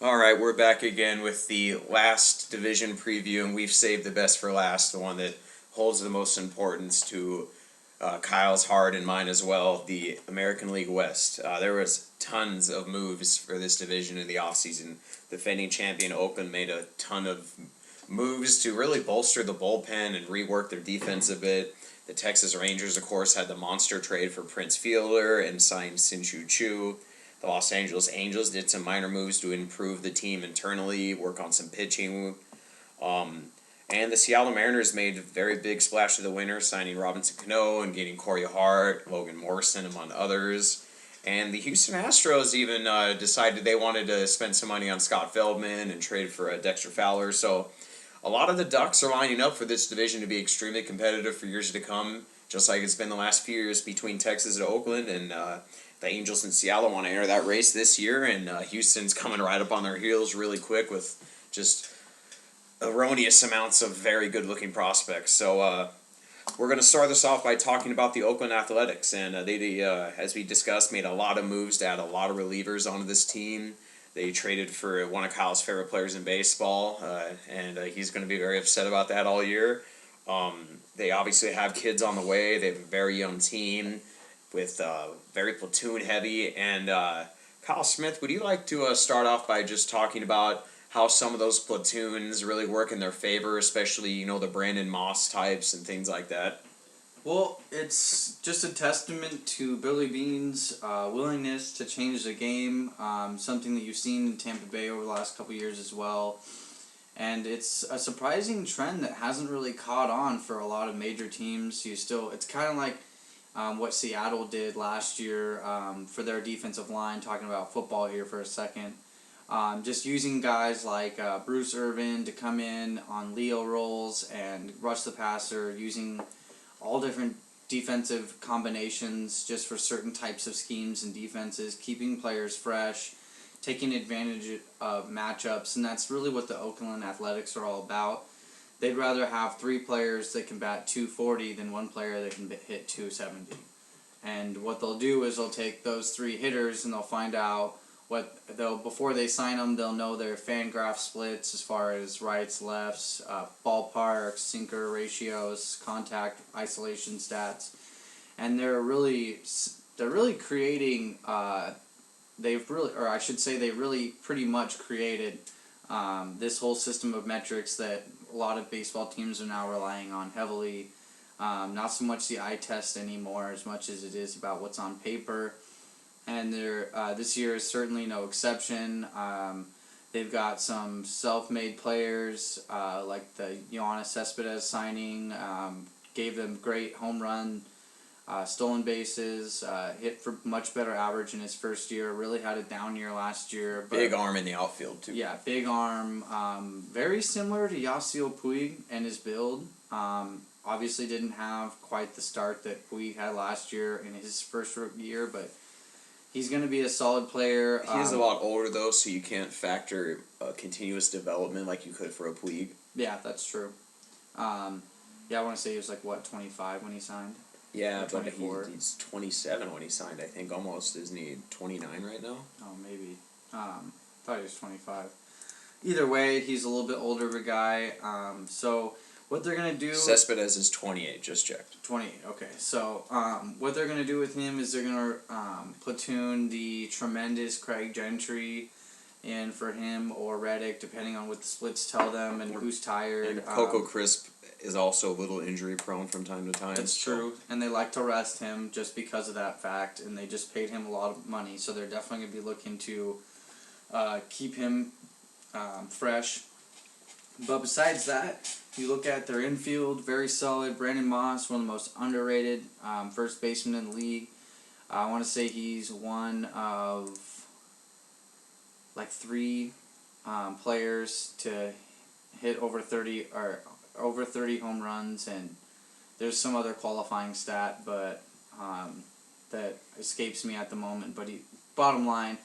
All right, we're back again with the last division preview, and we've saved the best for last, the one that holds the most importance to Kyle's heart and mine as well, the American League West. There was tons of moves for this division in the offseason. Defending champion Oakland made a ton of moves to really bolster the bullpen and rework their defense a bit. The Texas Rangers, of course, had the monster trade for Prince Fielder and signed Shin Chu. The Los Angeles Angels did some minor moves to improve the team internally, work on some pitching. Um, and the Seattle Mariners made a very big splash to the winter, signing Robinson Cano and getting Corey Hart, Logan Morrison, among others. And the Houston Astros even decided they wanted to spend some money on Scott Feldman and trade for Dexter Fowler. So a lot of the Ducks are lining up for this division to be extremely competitive for years to come, just like it's been the last few years between Texas and Oakland. And the Angels and Seattle want to enter that race this year, and Houston's coming right up on their heels really quick with just erroneous amounts of very good-looking prospects. So we're going to start this off by talking about the Oakland Athletics, and they as we discussed, made a lot of moves to add a lot of relievers onto this team. They traded for one of Kyle's favorite players in baseball, and he's going to be very upset about that all year. They obviously have kids on the way. They have a very young team with very platoon heavy. And Kyle Smith, would you like to start off by just talking about how some of those platoons really work in their favor, especially the Brandon Moss types and things like that? Well, it's just a testament to Billy Beane's willingness to change the game, something that you've seen in Tampa Bay over the last couple years as well. And it's a surprising trend that hasn't really caught on for a lot of major teams. It's kind of like what Seattle did last year for their defensive line, talking about football here for a second. Just using guys like Bruce Irvin to come in on Leo roles and rush the passer, using all different defensive combinations just for certain types of schemes and defenses, keeping players fresh, taking advantage of matchups, and that's really what the Oakland Athletics are all about. They'd rather have 3 players that can bat 240 than 1 player that can hit 270. And what they'll do is they'll take those 3 hitters and they'll find out before they sign them, they'll know their FanGraph splits as far as rights, lefts, ballpark, sinker ratios, contact isolation stats, and they're really creating. They really pretty much created this whole system of metrics that a lot of baseball teams are now relying on heavily. Not so much the eye test anymore, as much as it is about what's on paper. And this year is certainly no exception. They've got some self-made players like the Yoenis Cespedes signing, gave them great home run, stolen bases, hit for much better average in his first year, really had a down year last year. But, big arm in the outfield, too. Yeah, big arm. Very similar to Yasiel Puig and his build. Obviously didn't have quite the start that Puig had last year in his first year, but he's going to be a solid player. He is a lot older, though, so you can't factor continuous development like you could for a Puig. Yeah, that's true. I want to say he was 25 when he signed? Yeah, but he's 27 when he signed, I think, almost. Isn't he 29 right now? Oh, maybe. Thought he was 25. Either way, he's a little bit older of a guy. So what they're going to do... Cespedes is 28, just checked. 28, okay. So what they're going to do with him is they're going to platoon the tremendous Craig Gentry in for him or Reddick, depending on what the splits tell them and who's tired. And Coco Crisp is also a little injury prone from time to time. That's true, and they like to rest him just because of that fact, and they just paid him a lot of money, so they're definitely going to be looking to keep him fresh. But besides that, you look at their infield, very solid. Brandon Moss, one of the most underrated first basemen in the league. I want to say he's one of 3 players to hit over 30 home runs, and there's some other qualifying stat, but that escapes me at the moment. But bottom line,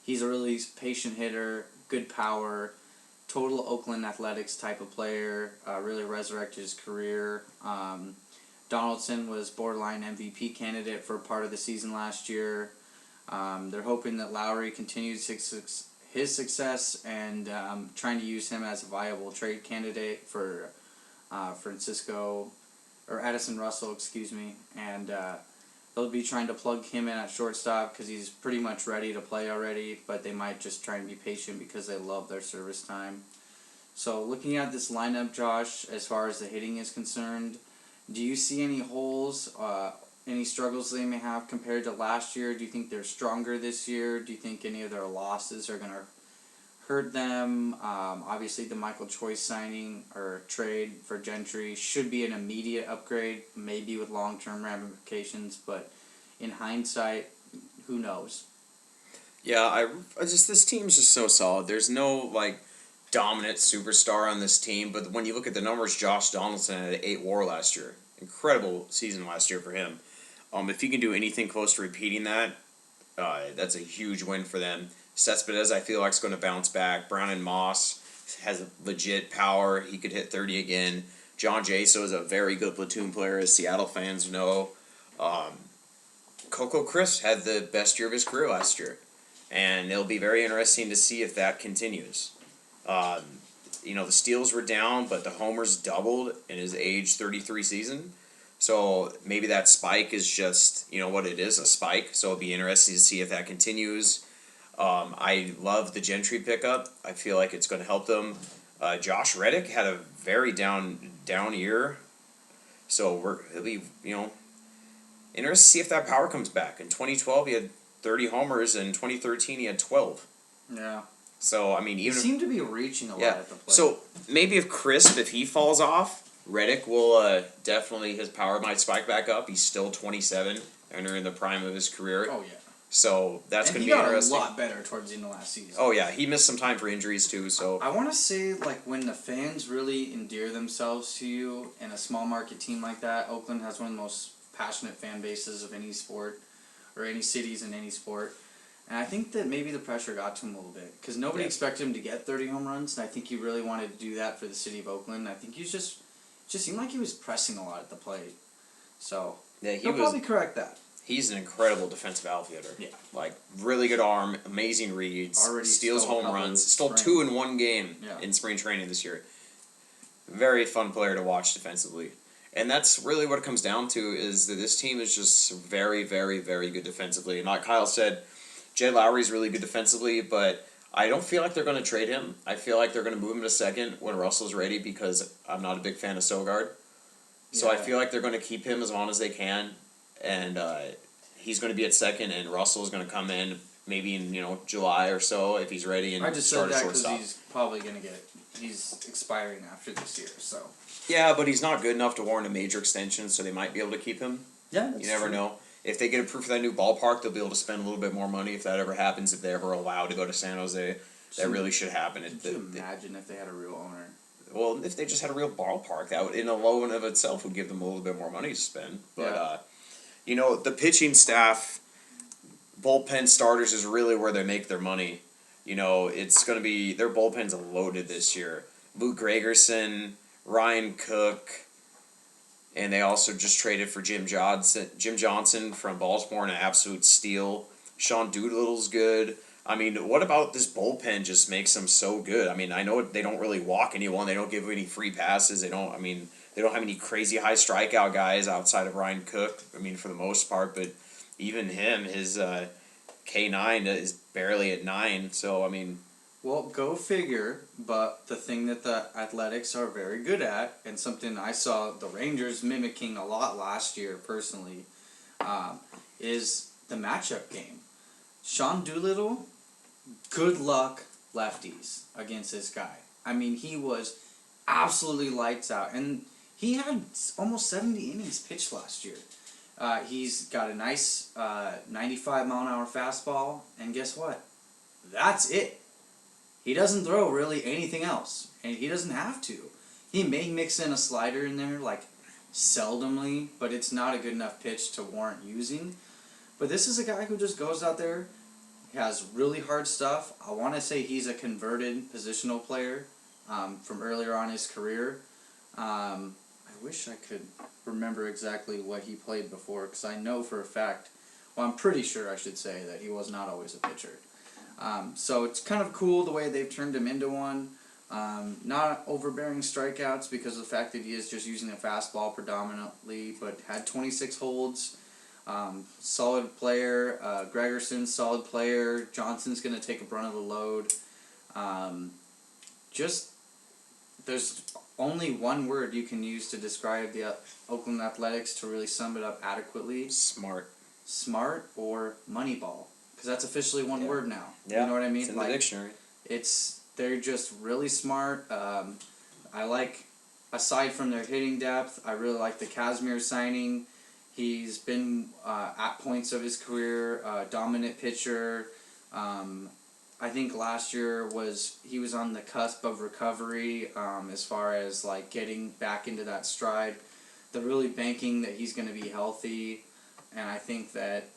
he's a really patient hitter, good power, total Oakland Athletics type of player. Really resurrected his career. Donaldson was borderline MVP candidate for part of the season last year. They're hoping that Lowry continues his success and trying to use him as a viable trade candidate for Addison Russell, excuse me, and they'll be trying to plug him in at shortstop because he's pretty much ready to play already, but they might just try and be patient because they love their service time. So looking at this lineup, Josh, as far as the hitting is concerned, do you see any holes, any struggles they may have compared to last year? Do you think they're stronger this year? Do you think any of their losses are going to hurt them? Obviously, the Michael Choice signing or trade for Gentry should be an immediate upgrade, maybe with long-term ramifications, but in hindsight, who knows? Yeah, I just this team's just so solid. There's no like dominant superstar on this team, but when you look at the numbers, Josh Donaldson had 8 WAR last year. Incredible season last year for him. If he can do anything close to repeating that, that's a huge win for them. Cespedes, I feel like, is going to bounce back. Brown and Moss has legit power. He could hit 30 again. John Jaso is a very good platoon player, as Seattle fans know. Coco Chris had the best year of his career last year, and it'll be very interesting to see if that continues. The steals were down, but the homers doubled in his age 33 season. So maybe that spike is just, what it is, a spike. So it'll be interesting to see if that continues. I love the Gentry pickup. I feel like it's going to help them. Josh Reddick had a very down year. So it'll be, interesting to see if that power comes back. In 2012, he had 30 homers. In 2013, he had 12. Yeah. So, He seemed to be reaching a lot at the plate. So, maybe if he falls off, Reddick will definitely, his power might spike back up. He's still 27, entering the prime of his career. Oh, yeah. So, that's going to be interesting. He got a lot better towards the end of last season. Oh, yeah. He missed some time for injuries, too, so. I want to say, when the fans really endear themselves to you in a small market team like that, Oakland has one of the most passionate fan bases of any sport, or any cities in any sport. And I think that maybe the pressure got to him a little bit because nobody expected him to get 30 home runs, and I think he really wanted to do that for the city of Oakland. I think he just seemed like he was pressing a lot at the plate. So he'll probably correct that. He's an incredible defensive outfielder. Yeah, really good arm, amazing reads, already steals home runs, stole 2 in one game in spring training this year. Very fun player to watch defensively. And that's really what it comes down to is that this team is just very, very, very good defensively. And like Kyle said, Jed Lowry's really good defensively, but I don't feel like they're going to trade him. I feel like they're going to move him to second when Russell's ready because I'm not a big fan of Sogard. So I feel like they're going to keep him as long as they can, and he's going to be at second, and Russell's going to come in maybe in July or so if he's ready and start a shortstop. I just said that because he's probably going to he's expiring after this year, so. Yeah, but he's not good enough to warrant a major extension, so they might be able to keep him. Yeah, that's You never true. know. If they get approved for that new ballpark, they'll be able to spend a little bit more money if that ever happens, if they're ever allowed to go to San Jose. That really should happen. Could you imagine if they had a real owner? Well, if they just had a real ballpark, that would, in alone of itself, would give them a little bit more money to spend. But, the pitching staff, bullpen starters is really where they make their money. It's going to be, their bullpens are loaded this year. Luke Gregerson, Ryan Cook, and they also just traded for Jim Johnson from Baltimore, an absolute steal. Sean Doolittle's good. I mean, what about this bullpen just makes them so good? I mean, I know they don't really walk anyone. They don't give any free passes. They don't have any crazy high strikeout guys outside of Ryan Cook. I mean, for the most part, but even him, his K9 is barely at 9. So, I mean... Well, go figure, but the thing that the Athletics are very good at, and something I saw the Rangers mimicking a lot last year personally, is the matchup game. Sean Doolittle, good luck lefties against this guy. I mean, he was absolutely lights out, and he had almost 70 innings pitched last year. He's got a nice 95-mile-an-hour fastball, and guess what? That's it. He doesn't throw really anything else, and he doesn't have to. He may mix in a slider in there, seldomly, but it's not a good enough pitch to warrant using. But this is a guy who just goes out there, has really hard stuff. I want to say he's a converted positional player from earlier on in his career. I wish I could remember exactly what he played before, because I know for a fact, well, I'm pretty sure I should say that he was not always a pitcher. So it's kind of cool the way they've turned him into one. Not overbearing strikeouts because of the fact that he is just using a fastball predominantly, but had 26 holds. Solid player. Gregerson's solid player. Johnson's going to take a brunt of the load. Just there's only one word you can use to describe the Oakland Athletics to really sum it up adequately. Smart. Smart or Moneyball, because that's officially one word now. Yeah. You know what I mean? It's in the dictionary. They're just really smart. I like, aside from their hitting depth, I really like the Kazmir signing. He's been at points of his career dominant pitcher. I think last year he was on the cusp of recovery as far as like getting back into that stride. They're really banking that he's going to be healthy, and I think that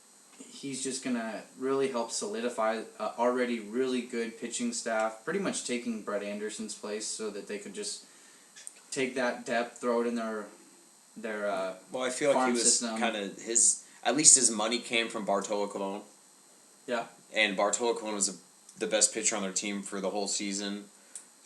he's just going to really help solidify already really good pitching staff, pretty much taking Brett Anderson's place so that they could just take that depth, throw it in their well, I feel like farm he was system. kind of at least his money came from Bartolo Colon. Yeah. And Bartolo Colon was the best pitcher on their team for the whole season.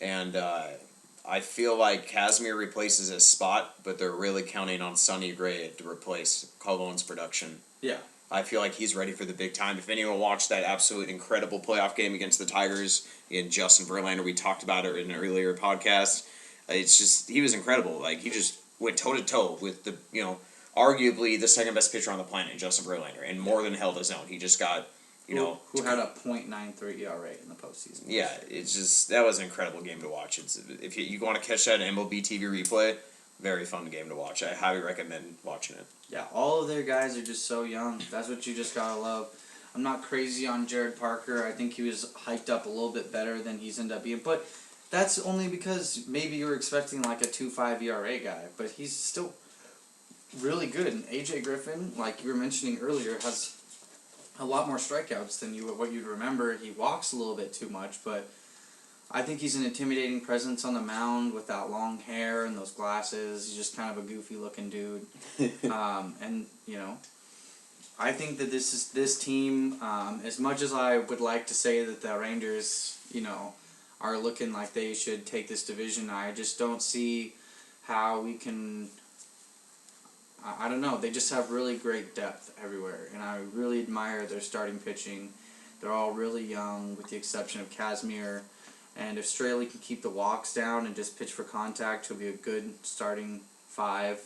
And I feel like Kazmir replaces his spot, but they're really counting on Sonny Gray to replace Colon's production. Yeah. I feel like he's ready for the big time. If anyone watched that absolute incredible playoff game against the Tigers and Justin Verlander, we talked about it in an earlier podcast. It's just, he was incredible. Like, he just went toe to toe with the, arguably the second best pitcher on the planet, Justin Verlander, and more than held his own. He just got, who had a .93 ERA in the postseason. Yeah, it's just, that was an incredible game to watch. It's, if you want to catch that MLB TV replay, very fun game to watch. I highly recommend watching it. Yeah, all of their guys are just so young. That's what you just gotta love. I'm not crazy on Jared Parker. I think he was hyped up a little bit better than he's ended up being, but that's only because maybe you were expecting like a 2.5 ERA guy, but he's still really good. And AJ Griffin, like you were mentioning earlier, has a lot more strikeouts than what you'd remember. He walks a little bit too much, but I think he's an intimidating presence on the mound with that long hair and those glasses. He's just kind of a goofy looking dude. And I think that this team, as much as I would like to say that the Rangers, are looking like they should take this division, I just don't see how we can. I don't know. They just have really great depth everywhere, and I really admire their starting pitching. They're all really young, with the exception of Kazmir. And if Straley can keep the walks down and just pitch for contact, he'll be a good starting 5.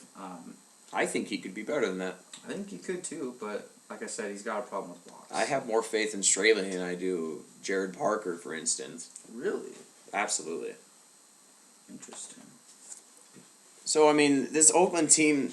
I think he could be better than that. I think he could too, but like I said, he's got a problem with walks. I have more faith in Straley than I do Jared Parker, for instance. Really? Absolutely. Interesting. So, I mean, this Oakland team,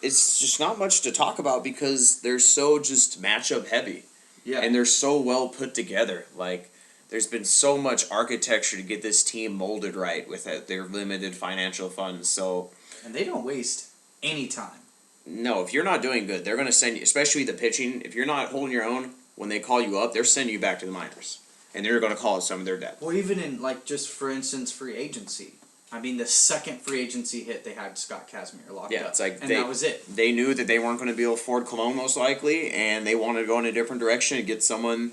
it's just not much to talk about because they're so just matchup heavy. Yeah. And they're so well put together. Like, there's been so much architecture to get this team molded right with their limited financial funds. So, and they don't waste any time. No, if you're not doing good, they're going to send you, especially the pitching, if you're not holding your own, when they call you up, they're sending you back to the minors. And they're going to call it some of their depth. Or even in, like, just for instance, free agency. I mean, the second free agency hit, they had Scott Kazmir locked up. It's like and that was it. They knew that they weren't going to be able to afford Cologne most likely, and they wanted to go in a different direction and get someone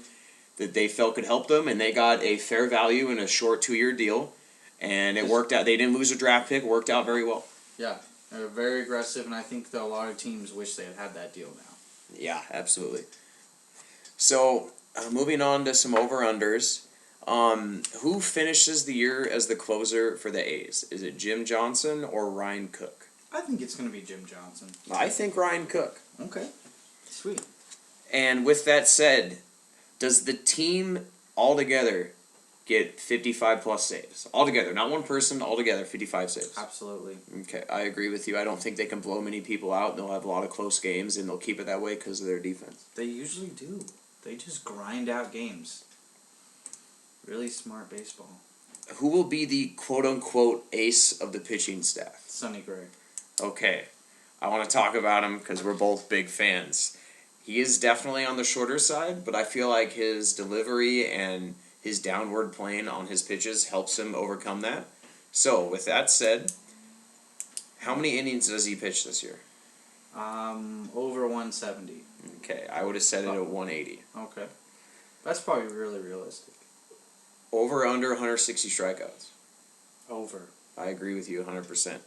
that they felt could help them, and they got a fair value in a short 2-year deal, and it worked out. They didn't lose a draft pick. It worked out very well. Yeah, they were very aggressive, and I think that a lot of teams wish they had that deal now. Yeah, absolutely. So, moving on to some over-unders. Who finishes the year as the closer for the A's? Is it Jim Johnson or Ryan Cook? I think it's going to be Jim Johnson. I think Ryan Cook. Okay. Sweet. And with that said, does the team altogether get 55 plus saves? Altogether, not one person, altogether 55 saves. Absolutely. Okay, I agree with you. I don't think they can blow many people out. They'll have a lot of close games, and they'll keep it that way because of their defense. They usually do. They just grind out games. Really smart baseball. Who will be the quote-unquote ace of the pitching staff? Sonny Gray. Okay, I want to talk about him because we're both big fans. He is definitely on the shorter side, but I feel like his delivery and his downward plane on his pitches helps him overcome that. So, with that said, how many innings does he pitch this year? Over 170. Okay, I would have set it at 180. Okay. That's probably really realistic. Over under 160 strikeouts. Over. I agree with you 100%.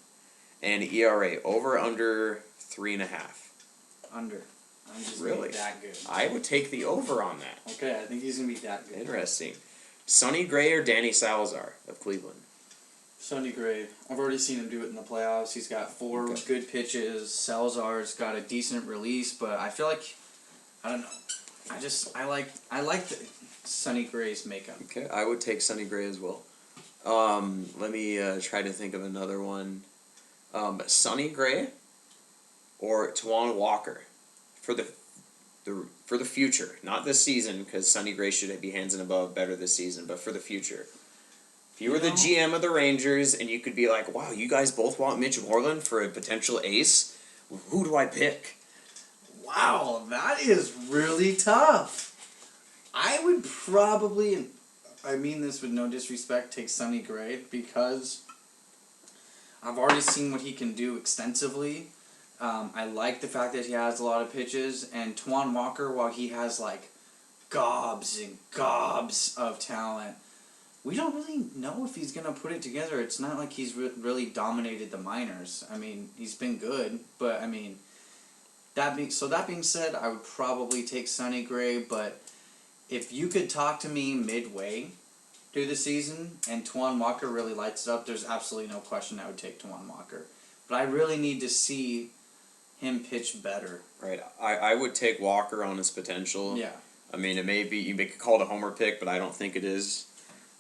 And ERA over under 3.5. Under. I'm just Really? that good. I would take the over on that. Okay, I think he's gonna be that good. Interesting. Sonny Gray or Danny Salazar of Cleveland? Sonny Gray. I've already seen him do it in the playoffs. He's got 4 Okay. good pitches. Salazar's got a decent release, but I feel like I don't know. I like the Sonny Gray's makeup. Okay, I would take Sonny Gray as well. Let me try to think of another one. Sonny Gray or Tawan Walker for the future, not this season, because Sonny Gray should be hands and above better this season, but for the future. If you were the GM of the Rangers and you could be like, wow, you guys both want Mitch Moreland for a potential ace, who do I pick? Wow, that is really tough. I would probably, and I mean this with no disrespect, take Sonny Gray because I've already seen what he can do extensively. I like the fact that he has a lot of pitches, and Tawan Walker, while he has like gobs and gobs of talent, we don't really know if he's gonna put it together. It's not like he's really dominated the minors. I mean, he's been good, but I mean, that being said, I would probably take Sonny Gray. But if you could talk to me midway through the season and Tawan Walker really lights it up, there's absolutely no question I would take Tawan Walker. But I really need to see him pitch better. Right, I would take Walker on his potential. Yeah. I mean, it may be, you may call it a homer pick, but I don't think it is.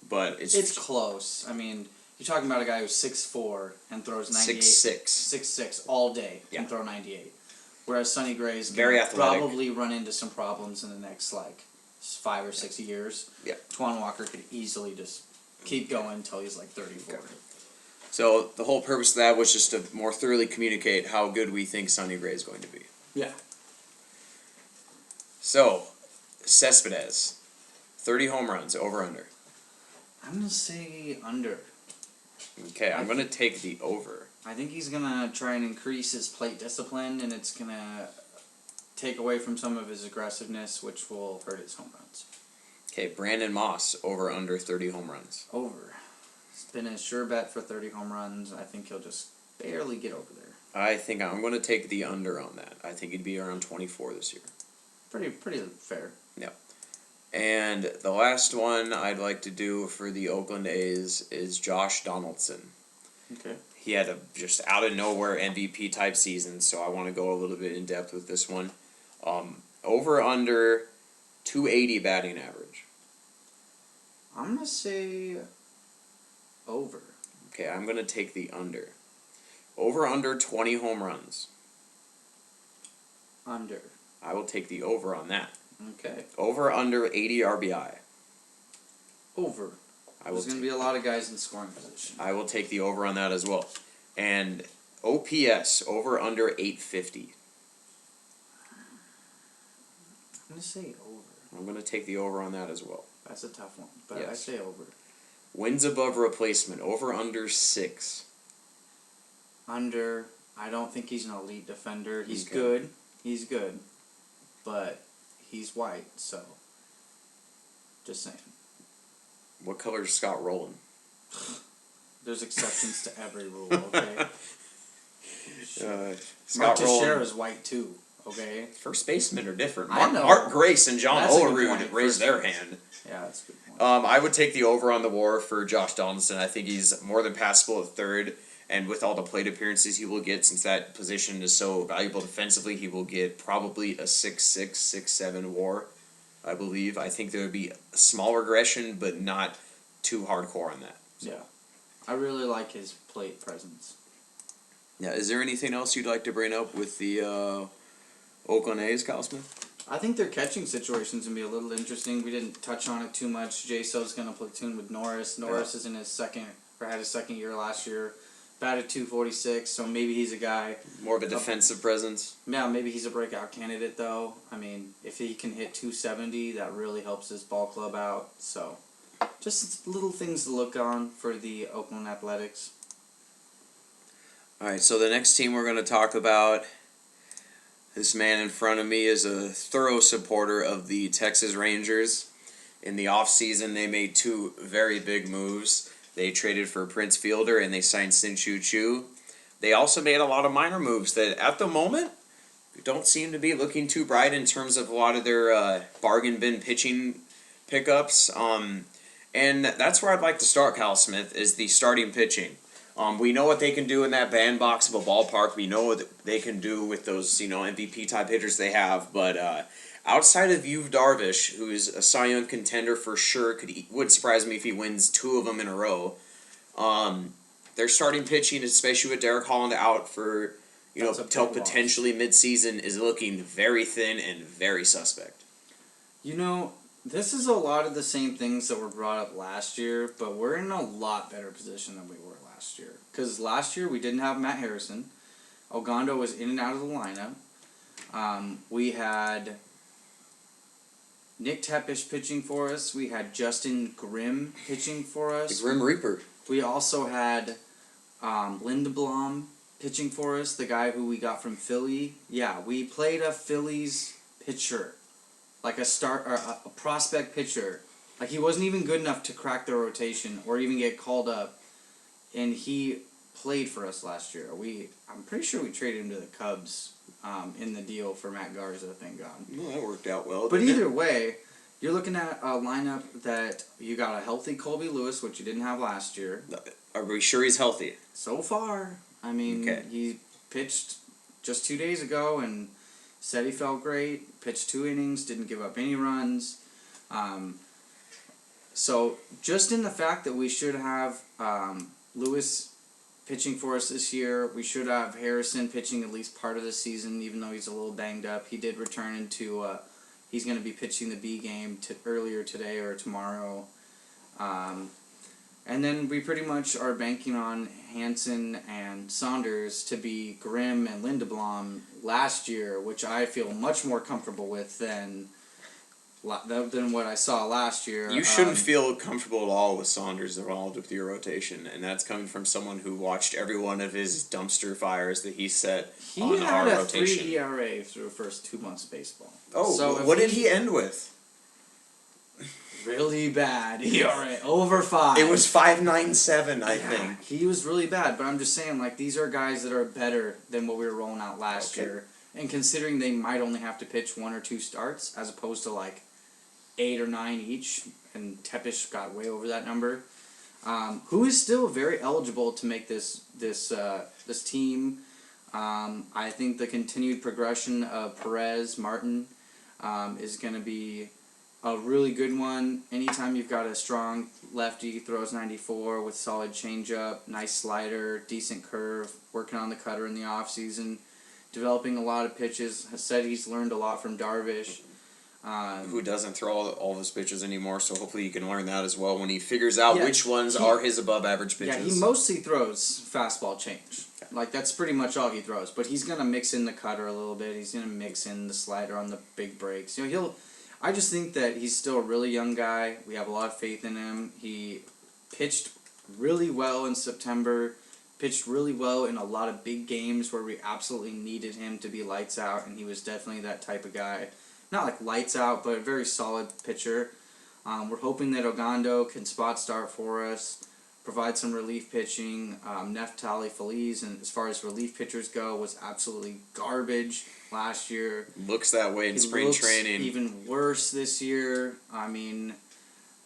But It's close. I mean, you're talking about a guy who's 6'4" and throws 98. 6'6". 6'6" all day Yeah. and throw 98. Whereas Sonny Gray is Very going to athletic. probably run into some problems in the next, 5 or 6 years. Yeah. Tawan Walker could easily just keep going until he's 34. Okay. So the whole purpose of that was just to more thoroughly communicate how good we think Sonny Gray is going to be. Yeah. So, Cespedes, 30 home runs, over under. I'm going to say under. Okay, I'm going to take the over. I think he's going to try and increase his plate discipline, and it's going to take away from some of his aggressiveness, which will hurt his home runs. Okay, Brandon Moss, over under 30 home runs. Over. It's been a sure bet for 30 home runs. I think he'll just barely get over there. I think I'm going to take the under on that. I think he'd be around 24 this year. Pretty fair. Yep. And the last one I'd like to do for the Oakland A's is Josh Donaldson. Okay. He had a just out of nowhere MVP type season, so I want to go a little bit in depth with this one. Over under 280 batting average. I'm going to say over. Okay, I'm going to take the under. Over under 20 home runs. Under. I will take the over on that. Okay. Over under 80 RBI. Over. There's going to be a lot of guys in scoring position. I will take the over on that as well. And OPS, over under 850. I'm going to say over. I'm going to take the over on that as well. That's a tough one, but Yes. I say over. Wins above replacement, over under 6. Under. I don't think he's an elite defender. He's Okay. good. He's good. But he's white, so just saying. What color is Scott Rowland? There's exceptions to every rule, okay? Scott Mark Rowland. Teixeira is white too, okay? First basemen are different. I know. Mark Grace and John That's a good Olerud point. raised First their base. hand. Yeah, that's a good point. I would take the over on the WAR for Josh Donaldson. I think he's more than passable at third, and with all the plate appearances he will get, since that position is so valuable defensively, he will get probably a 6'6", 6'7" WAR, I believe. I think there would be a small regression, but not too hardcore on that. Yeah. I really like his plate presence. Yeah, is there anything else you'd like to bring up with the Oakland A's, Kyle Smith? I think their catching situation's going to be a little interesting. We didn't touch on it too much. J-So's going to platoon with Norris. Norris is in his had his second year last year. Batted .246, so maybe he's a guy. More of a defensive presence. Yeah, maybe he's a breakout candidate, though. I mean, if he can hit .270, that really helps his ball club out. So, just little things to look on for the Oakland Athletics. All right, so the next team we're going to talk about, this man in front of me is a thorough supporter of the Texas Rangers. In the offseason, they made two very big moves. They traded for Prince Fielder and they signed Sin Chu Chu. They also made a lot of minor moves that, at the moment, don't seem to be looking too bright in terms of a lot of their bargain bin pitching pickups. And that's where I'd like to start, Kyle Smith, is the starting pitching. We know what they can do in that bandbox of a ballpark. We know what they can do with those, MVP type hitters they have. But outside of Yu Darvish, who is a Cy Young contender for sure, would surprise me if he wins two of them in a row. Their starting pitching, especially with Derek Holland out for till potentially midseason, is looking very thin and very suspect. This is a lot of the same things that were brought up last year, but we're in a lot better position than we were last year. Because last year we didn't have Matt Harrison. Ogando was in and out of the lineup. We had Nick Tepish pitching for us. We had Justin Grimm pitching for us. The Grim Reaper. We also had Lindeblom pitching for us, the guy who we got from Philly. Yeah, we played a Phillies pitcher. Like a prospect pitcher. Like, he wasn't even good enough to crack the rotation or even get called up. And he played for us last year. I'm pretty sure we traded him to the Cubs in the deal for Matt Garza, thank God. Well, that worked out well. But either way, you're looking at a lineup that you got a healthy Colby Lewis, which you didn't have last year. Are we sure he's healthy? So far. I mean, He pitched just 2 days ago and said he felt great, pitched 2 innings, didn't give up any runs. So just in the fact that we should have Lewis pitching for us this year, we should have Harrison pitching at least part of the season, even though he's a little banged up. He did return into, he's going to be pitching the B game earlier today or tomorrow. And then we pretty much are banking on Hansen and Saunders to be Grimm and Lindeblom last year, which I feel much more comfortable with than what I saw last year. You shouldn't feel comfortable at all with Saunders involved with your rotation, and that's coming from someone who watched every one of his dumpster fires that he set on our rotation. He had a 3 ERA through the first 2 months of baseball. Oh, so what did he end with? Really bad ERA, over 5. It was 5.97, I think. He was really bad, but I'm just saying, like, these are guys that are better than what we were rolling out last year. And considering they might only have to pitch 1 or 2 starts, as opposed to, like, 8 or 9 each, and Tepish got way over that number, who is still very eligible to make this team. I think the continued progression of Perez, Martin, is going to be a really good one. Anytime you've got a strong lefty, throws 94 with solid changeup, nice slider, decent curve, working on the cutter in the offseason, developing a lot of pitches, has said he's learned a lot from Darvish. Who doesn't throw all those pitches anymore, so hopefully you can learn that as well when he figures out which ones are his above average pitches. Yeah, he mostly throws fastball change. Like, that's pretty much all he throws. But he's going to mix in the cutter a little bit. He's going to mix in the slider on the big breaks. I just think that he's still a really young guy. We have a lot of faith in him. He pitched really well in September, pitched really well in a lot of big games where we absolutely needed him to be lights out, and he was definitely that type of guy. Not like lights out, but a very solid pitcher. We're hoping that Ogando can spot start for us, provide some relief pitching. Neftali Feliz, and as far as relief pitchers go, was absolutely garbage last year. Looks that way in spring training. Even worse this year. I mean,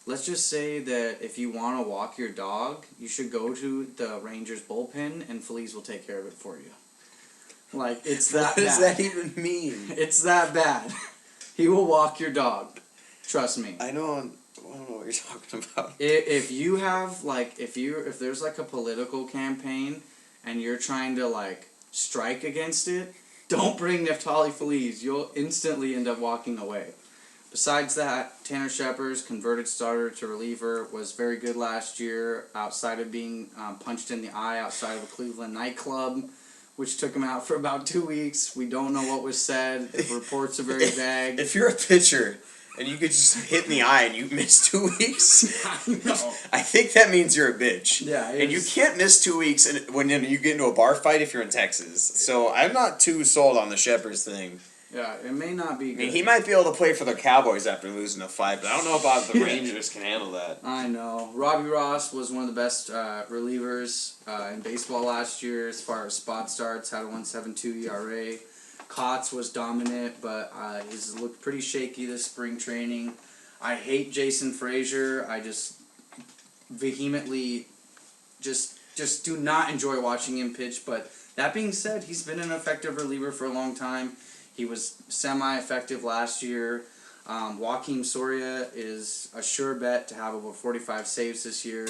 let's just say that if you want to walk your dog, you should go to the Rangers bullpen, and Feliz will take care of it for you. Like, it's that bad. What does that even mean? It's that bad. He will walk your dog. Trust me. I don't know what you're talking about. If you have, like, if there's, like, a political campaign and you're trying to, like, strike against it, don't bring Neftali Feliz. You'll instantly end up walking away. Besides that, Tanner Shepard's converted starter to reliever was very good last year, outside of being punched in the eye outside of a Cleveland nightclub, which took him out for about 2 weeks. We don't know what was said. The reports are very vague. If you're a pitcher and you get just hit in the eye and you miss 2 weeks, I think that means you're a bitch. Yeah, and you can't miss 2 weeks when you get into a bar fight if you're in Texas. So I'm not too sold on the Shepherds thing. Yeah, it may not be I good. mean, he might be able to play for the Cowboys after losing a fight, but I don't know about the Rangers can handle that. I know. Robbie Ross was one of the best relievers in baseball last year as far as spot starts, had a 1.72 ERA. Kotz was dominant, but he's looked pretty shaky this spring training. I hate Jason Frazier. I just vehemently just do not enjoy watching him pitch, but that being said, he's been an effective reliever for a long time. He was semi-effective last year. Joakim Soria is a sure bet to have over 45 saves this year.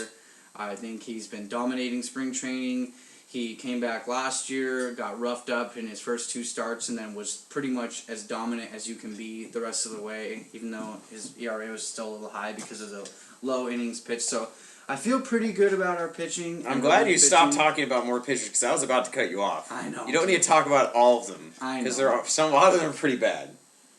I think he's been dominating spring training. He came back last year, got roughed up in his first 2 starts, and then was pretty much as dominant as you can be the rest of the way, even though his ERA was still a little high because of the low innings pitched. So I feel pretty good about our pitching. I'm glad you stopped talking about more pitchers because I was about to cut you off. I know. You don't need to talk about all of them. I know. Because there are a lot of them are pretty bad.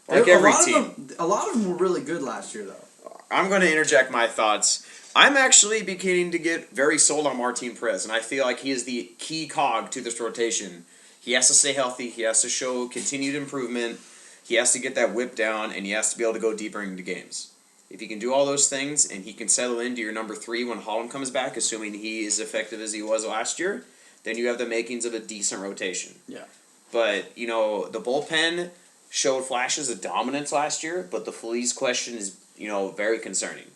Like every team. A lot of them were really good last year, though. I'm going to interject my thoughts. I'm actually beginning to get very sold on Martin Perez, and I feel like he is the key cog to this rotation. He has to stay healthy. He has to show continued improvement. He has to get that whip down, and he has to be able to go deeper into games. If he can do all those things, and he can settle into your number 3 when Holland comes back, assuming he is effective as he was last year, then you have the makings of a decent rotation. Yeah. But, the bullpen showed flashes of dominance last year, but the Feliz question is, very concerning.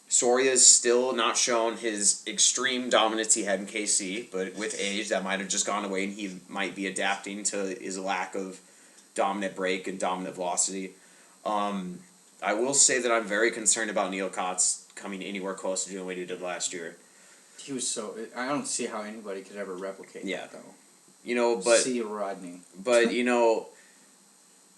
Soria's still not shown his extreme dominance he had in KC, but with age, that might have just gone away, and he might be adapting to his lack of dominant break and dominant velocity. I will say that I'm very concerned about Neil Kotz coming anywhere close to doing what he did last year. He was so... I don't see how anybody could ever replicate that, though. But... See Rodney. But,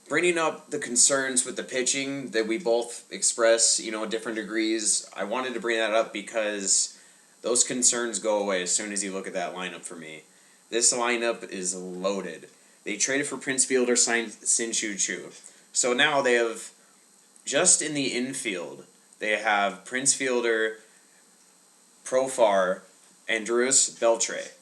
bringing up the concerns with the pitching that we both express, in different degrees, I wanted to bring that up because those concerns go away as soon as you look at that lineup for me. This lineup is loaded. They traded for Prince Fielder, signed Sin-Chu Chu. So now they have, just in the infield, they have Prince Fielder, Profar, and Andrews Beltre. It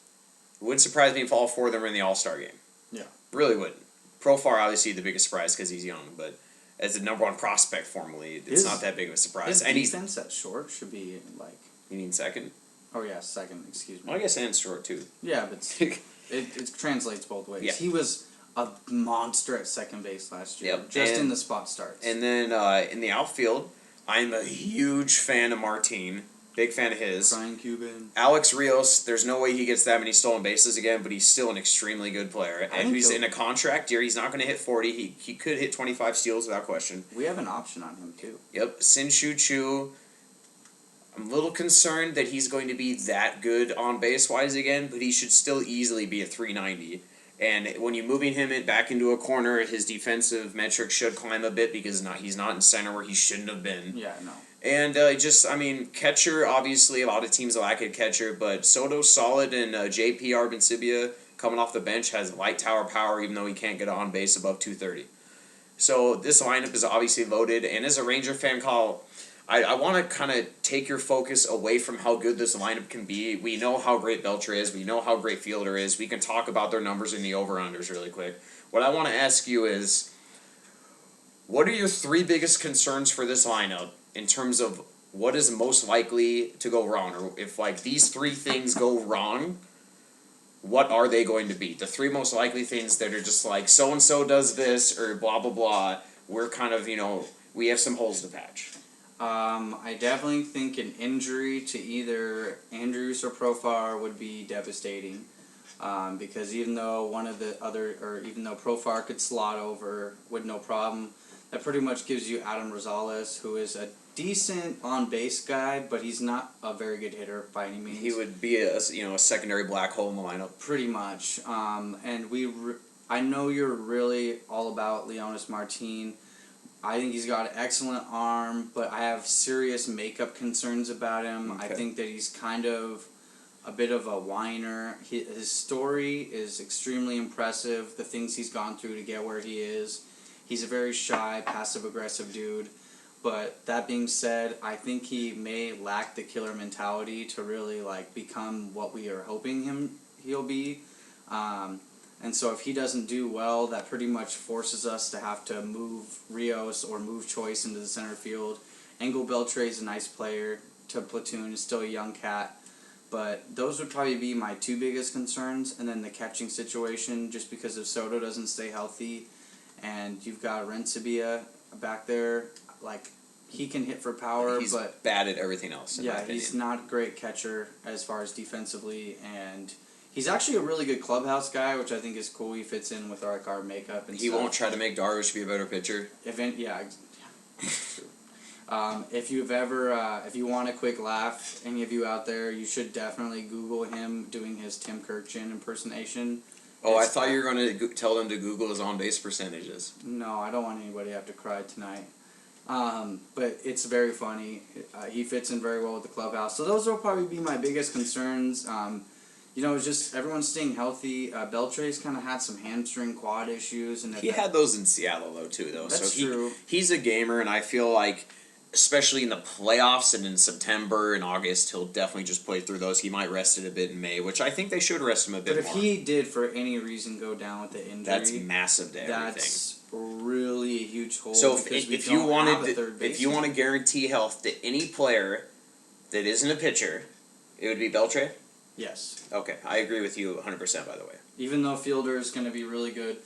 wouldn't surprise me if all 4 of them are in the All-Star game. Yeah. Really wouldn't. Profar, obviously, the biggest surprise because he's young, but as the number 1 prospect formally, it's not that big of a surprise. His defense at short should be, like... You mean second? Oh, yeah, second, excuse me. Well, I guess and short, too. Yeah, but it translates both ways. Yeah. He was a monster at second base last year, in the spot starts. And then in the outfield, I'm a huge fan of Martin. Big fan of his. Brian Cuban. Alex Rios, there's no way he gets that many stolen bases again, but he's still an extremely good player. And he's in a contract year. He's not going to hit 40. He could hit 25 steals without question. We have an option on him, too. Yep. Sin-Chu Chu. I'm a little concerned that he's going to be that good on base-wise again, but he should still easily be a 390. And when you're moving him back into a corner, his defensive metrics should climb a bit because he's not in center where he shouldn't have been. Yeah, no. And catcher, obviously, a lot of teams lack a catcher, but Soto's solid, and J.P. Arvincibia, coming off the bench, has light tower power, even though he can't get on base above 230. So this lineup is obviously loaded, and as a Ranger fan, Kyle, I want to kind of take your focus away from how good this lineup can be. We know how great Beltre is. We know how great Fielder is. We can talk about their numbers in the over-unders really quick. What I want to ask you is, what are your 3 biggest concerns for this lineup in terms of what is most likely to go wrong? Or if, these 3 things go wrong, what are they going to be? The 3 most likely things that are just so-and-so does this, or blah, blah, blah. We're kind of, we have some holes to patch. I definitely think an injury to either Andrews or Profar would be devastating. Because even though even though Profar could slot over with no problem, that pretty much gives you Adam Rosales, who is a decent on-base guy, but he's not a very good hitter by any means. He would be a secondary black hole in the lineup. Pretty much. I know you're really all about Leonys Martin. I think he's got an excellent arm, but I have serious makeup concerns about him. Okay. I think that he's kind of a bit of a whiner. His story is extremely impressive, the things he's gone through to get where he is. He's a very shy, passive-aggressive dude. But that being said, I think he may lack the killer mentality to really become what we are hoping he'll be. And so if he doesn't do well, that pretty much forces us to have to move Rios or move Choice into the center field. Engel Beltre is a nice player to platoon, is still a young cat. But those would probably be my two biggest concerns. And then the catching situation, just because if Soto doesn't stay healthy and you've got Rencibia back there, like, he can hit for power, he's but bad at everything else. In my opinion. he's not a great catcher as far as defensively, and he's actually a really good clubhouse guy, which I think is cool. He fits in with our makeup and he stuff. won't try to make Darvish be a better pitcher. True. If you've ever, if you want a quick laugh, any of you out there, you should definitely Google him doing his Tim Kurkjian impersonation. Oh, I thought you were going to tell them to Google his on-base percentages. No, I don't want anybody to have to cry tonight. But it's very funny. He fits in very well with the clubhouse. So those will probably be my biggest concerns. Just everyone's staying healthy. Beltre's kind of had some hamstring quad issues, and he had those in Seattle though too. That's true. He's a gamer, and I feel like, especially in the playoffs and in September and August, he'll definitely just play through those. He might rest it a bit in May, which I think they should rest him a bit more. But if he did, for any reason, go down with the injury, that's massive to everything. That's really a huge hole. So if you want to guarantee health to any player that isn't a pitcher, it would be Beltre? Yes. Okay, I agree with you 100%, by the way. Even though Fielder is going to be really good,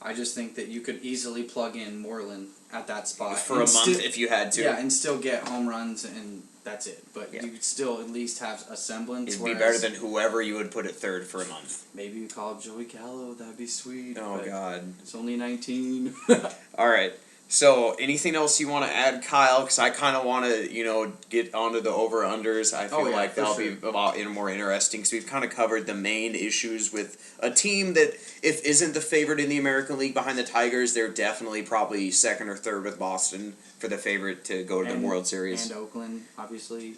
I just think that you could easily plug in Moreland at that spot. For a month if you had to. Yeah, and still get home runs, and that's it. But you could still at least have a semblance. It'd be better than whoever you would put at third for a month. Maybe you call up Joey Gallo. That'd be sweet. Oh, God. It's only 19. All right. So, anything else you want to add, Kyle? Because I kind of want to, get onto the over-unders. I feel like that'll be a lot more interesting. Because we've kind of covered the main issues with a team that, if isn't the favorite in the American League behind the Tigers, they're definitely probably second or third with Boston for the favorite to go to the World Series. And Oakland, obviously.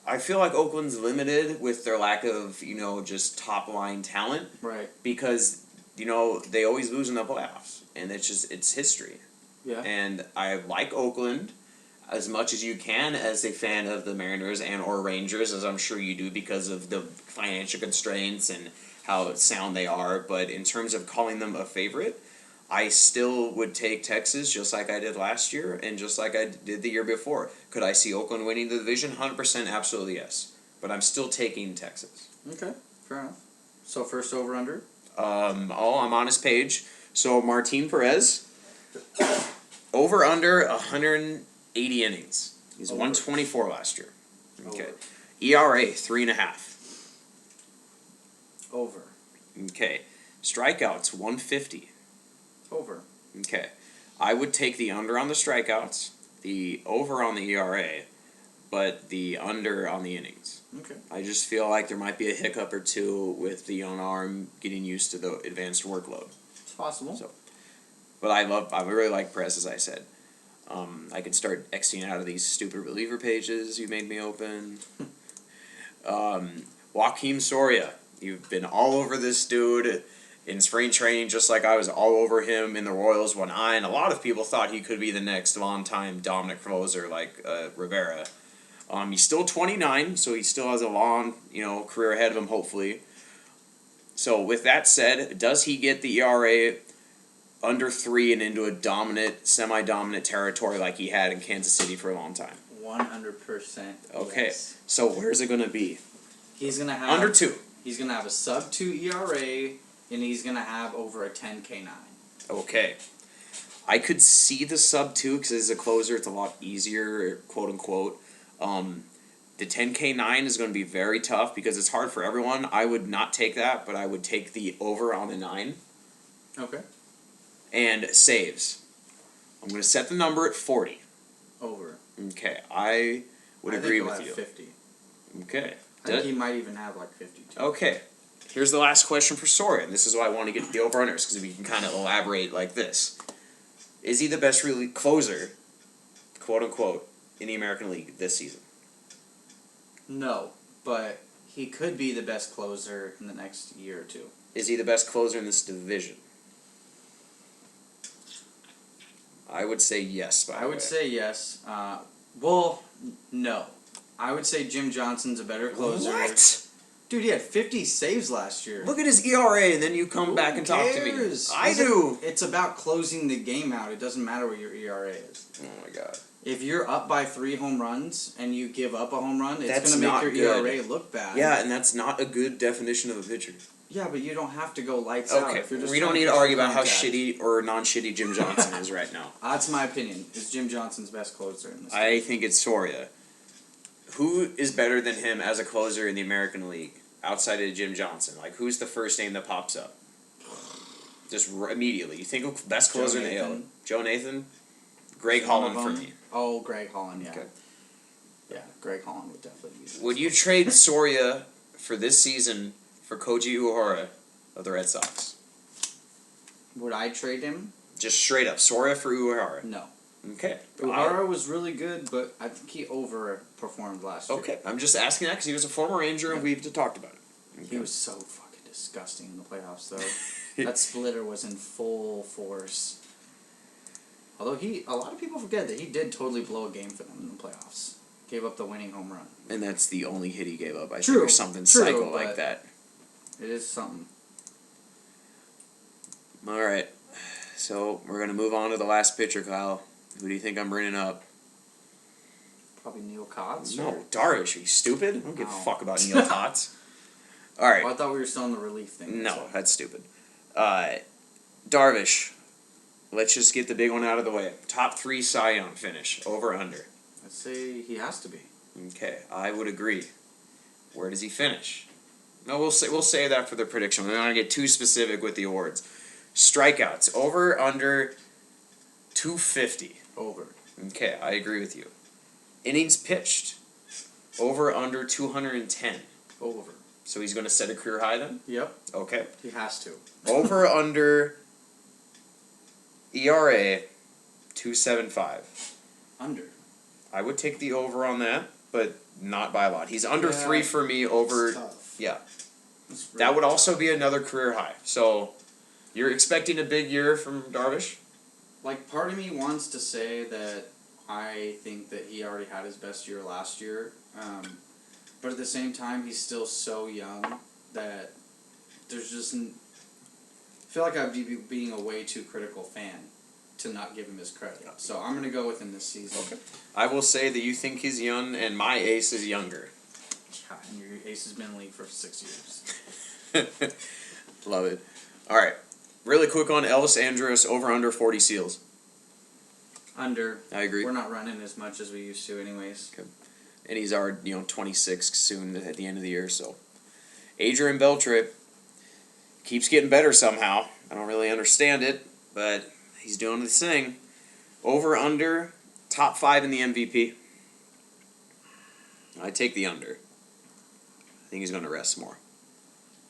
I feel like Oakland's limited with their lack of, just top-line talent. Right. Because, they always lose in the playoffs. And it's history. Yeah. And I like Oakland as much as you can as a fan of the Mariners and or Rangers, as I'm sure you do because of the financial constraints and how sound they are. But in terms of calling them a favorite, I still would take Texas just like I did last year and just like I did the year before. Could I see Oakland winning the division? 100% absolutely yes. But I'm still taking Texas. Okay, fair enough. So first over-under? I'm on his page. So Martin Perez... Over under 180 innings. He's 124 last year. Okay. Over. ERA 3.5. Over. Okay. Strikeouts 150. Over. Okay. I would take the under on the strikeouts, the over on the ERA, but the under on the innings. Okay. I just feel like there might be a hiccup or two with the young arm getting used to the advanced workload. It's possible. So. But I really like Perez, as I said. I could start Xing out of these stupid reliever pages you made me open. Joakim Soria. You've been all over this dude in spring training, just like I was all over him in the Royals when and a lot of people thought he could be the next long-time dominant closer like Rivera. He's still 29, so he still has a long, career ahead of him, hopefully. So with that said, does he get the ERA under 3 and into a dominant, semi-dominant territory like he had in Kansas City for a long time? 100%. Okay, yes. So where's it going to be? He's going to have... Under 2. He's going to have a sub-2 ERA, and he's going to have over a 10 K9. Okay. I could see the sub-2 because as a closer, it's a lot easier, quote-unquote. The 10K9 is going to be very tough because it's hard for everyone. I would not take that, but I would take the over on the 9. Okay. And saves. I'm going to set the number at 40. Over. Okay, I would agree with you. 50. Okay. I think he might even have 52. Okay. Here's the last question for Soria, and this is why I want to get the over-unders, because we can kind of elaborate like this. Is he the best closer, quote-unquote, in the American League this season? No, but he could be the best closer in the next year or two. Is he the best closer in this division? I would say yes, by the way. I would say yes. No. I would say Jim Johnson's a better closer. What? Dude, he had 50 saves last year. Look at his ERA, and then you come back and talk to me. I do. It's about closing the game out. It doesn't matter what your ERA is. Oh my god. If you're up by 3 home runs and you give up a home run, it's That's going to not make your good. ERA look bad. Yeah, and that's not a good definition of a pitcher. Yeah, but you don't have to go lights out. Okay, If you're just we don't trying need to push argue the about how contact. shitty or non-shitty Jim Johnson is right now. That's my opinion. Is Jim Johnson's best closer in this? I think it's Soria. Who is better than him as a closer in the American League outside of Jim Johnson? Like, who's the first name that pops up? Just immediately. You think of best closer in the AL? Joe Nathan? Greg Holland for me. Oh, Greg Holland, yeah. Okay. Yeah, Greg Holland would definitely be the Would you trade Soria for this season for Koji Uehara of the Red Sox? Would I trade him? Just straight up, Soria for Uehara. No. Okay. Uehara was really good, but I think he overperformed last year. Okay, I'm just asking that because he was a former Ranger and we've talked about it. Okay. He was so fucking disgusting in the playoffs, though. That splitter was in full force. Although a lot of people forget that he did totally blow a game for them in the playoffs. Gave up the winning home run. And that's the only hit he gave up. I True, think, or something true, psycho but like that. It is something. All right, so we're gonna move on to the last pitcher, Kyle. Who do you think I'm bringing up? Probably Neil Kotz. No, or- Darvish. Are you stupid? I don't give a No. fuck about Neil Kotz. All right. Well, I thought we were still on the relief thing. No, so. that's stupid. Darvish. Let's just get the big one out of the way. Top 3 Cy Young finish. Over, under. I'd say he has to be. Okay, I would agree. Where does he finish? No, we'll say that for the prediction. We don't want to get too specific with the awards. Strikeouts. Over, under 250. Over. Okay, I agree with you. Innings pitched. Over, under 210. Over. So he's going to set a career high then? Yep. Okay. He has to. Over, under ERA 2.75. Under. I would take the over on that, but not by a lot. He's under Yeah, 3 for me over. It's tough. Yeah. It's really That would tough. also be another career high. So you're expecting a big year from Darvish? Like, part of me wants to say that I think that he already had his best year last year. But at the same time, he's still so young that there's just... I feel like I'd be being a way too critical fan to not give him his credit. So I'm going to go with him this season. Okay. I will say that you think he's young, and my ace is younger. Yeah, and your ace has been in the league for 6 years. Love it. All right. Really quick on Elvis Andrus, over under 40 seals. Under. I agree. We're not running as much as we used to anyways. Okay. And he's our 26 soon at the end of the year. So Adrian Beltre keeps getting better somehow. I don't really understand it, but he's doing his thing. Over under top 5 in the MVP. I take the under. I think he's going to rest more.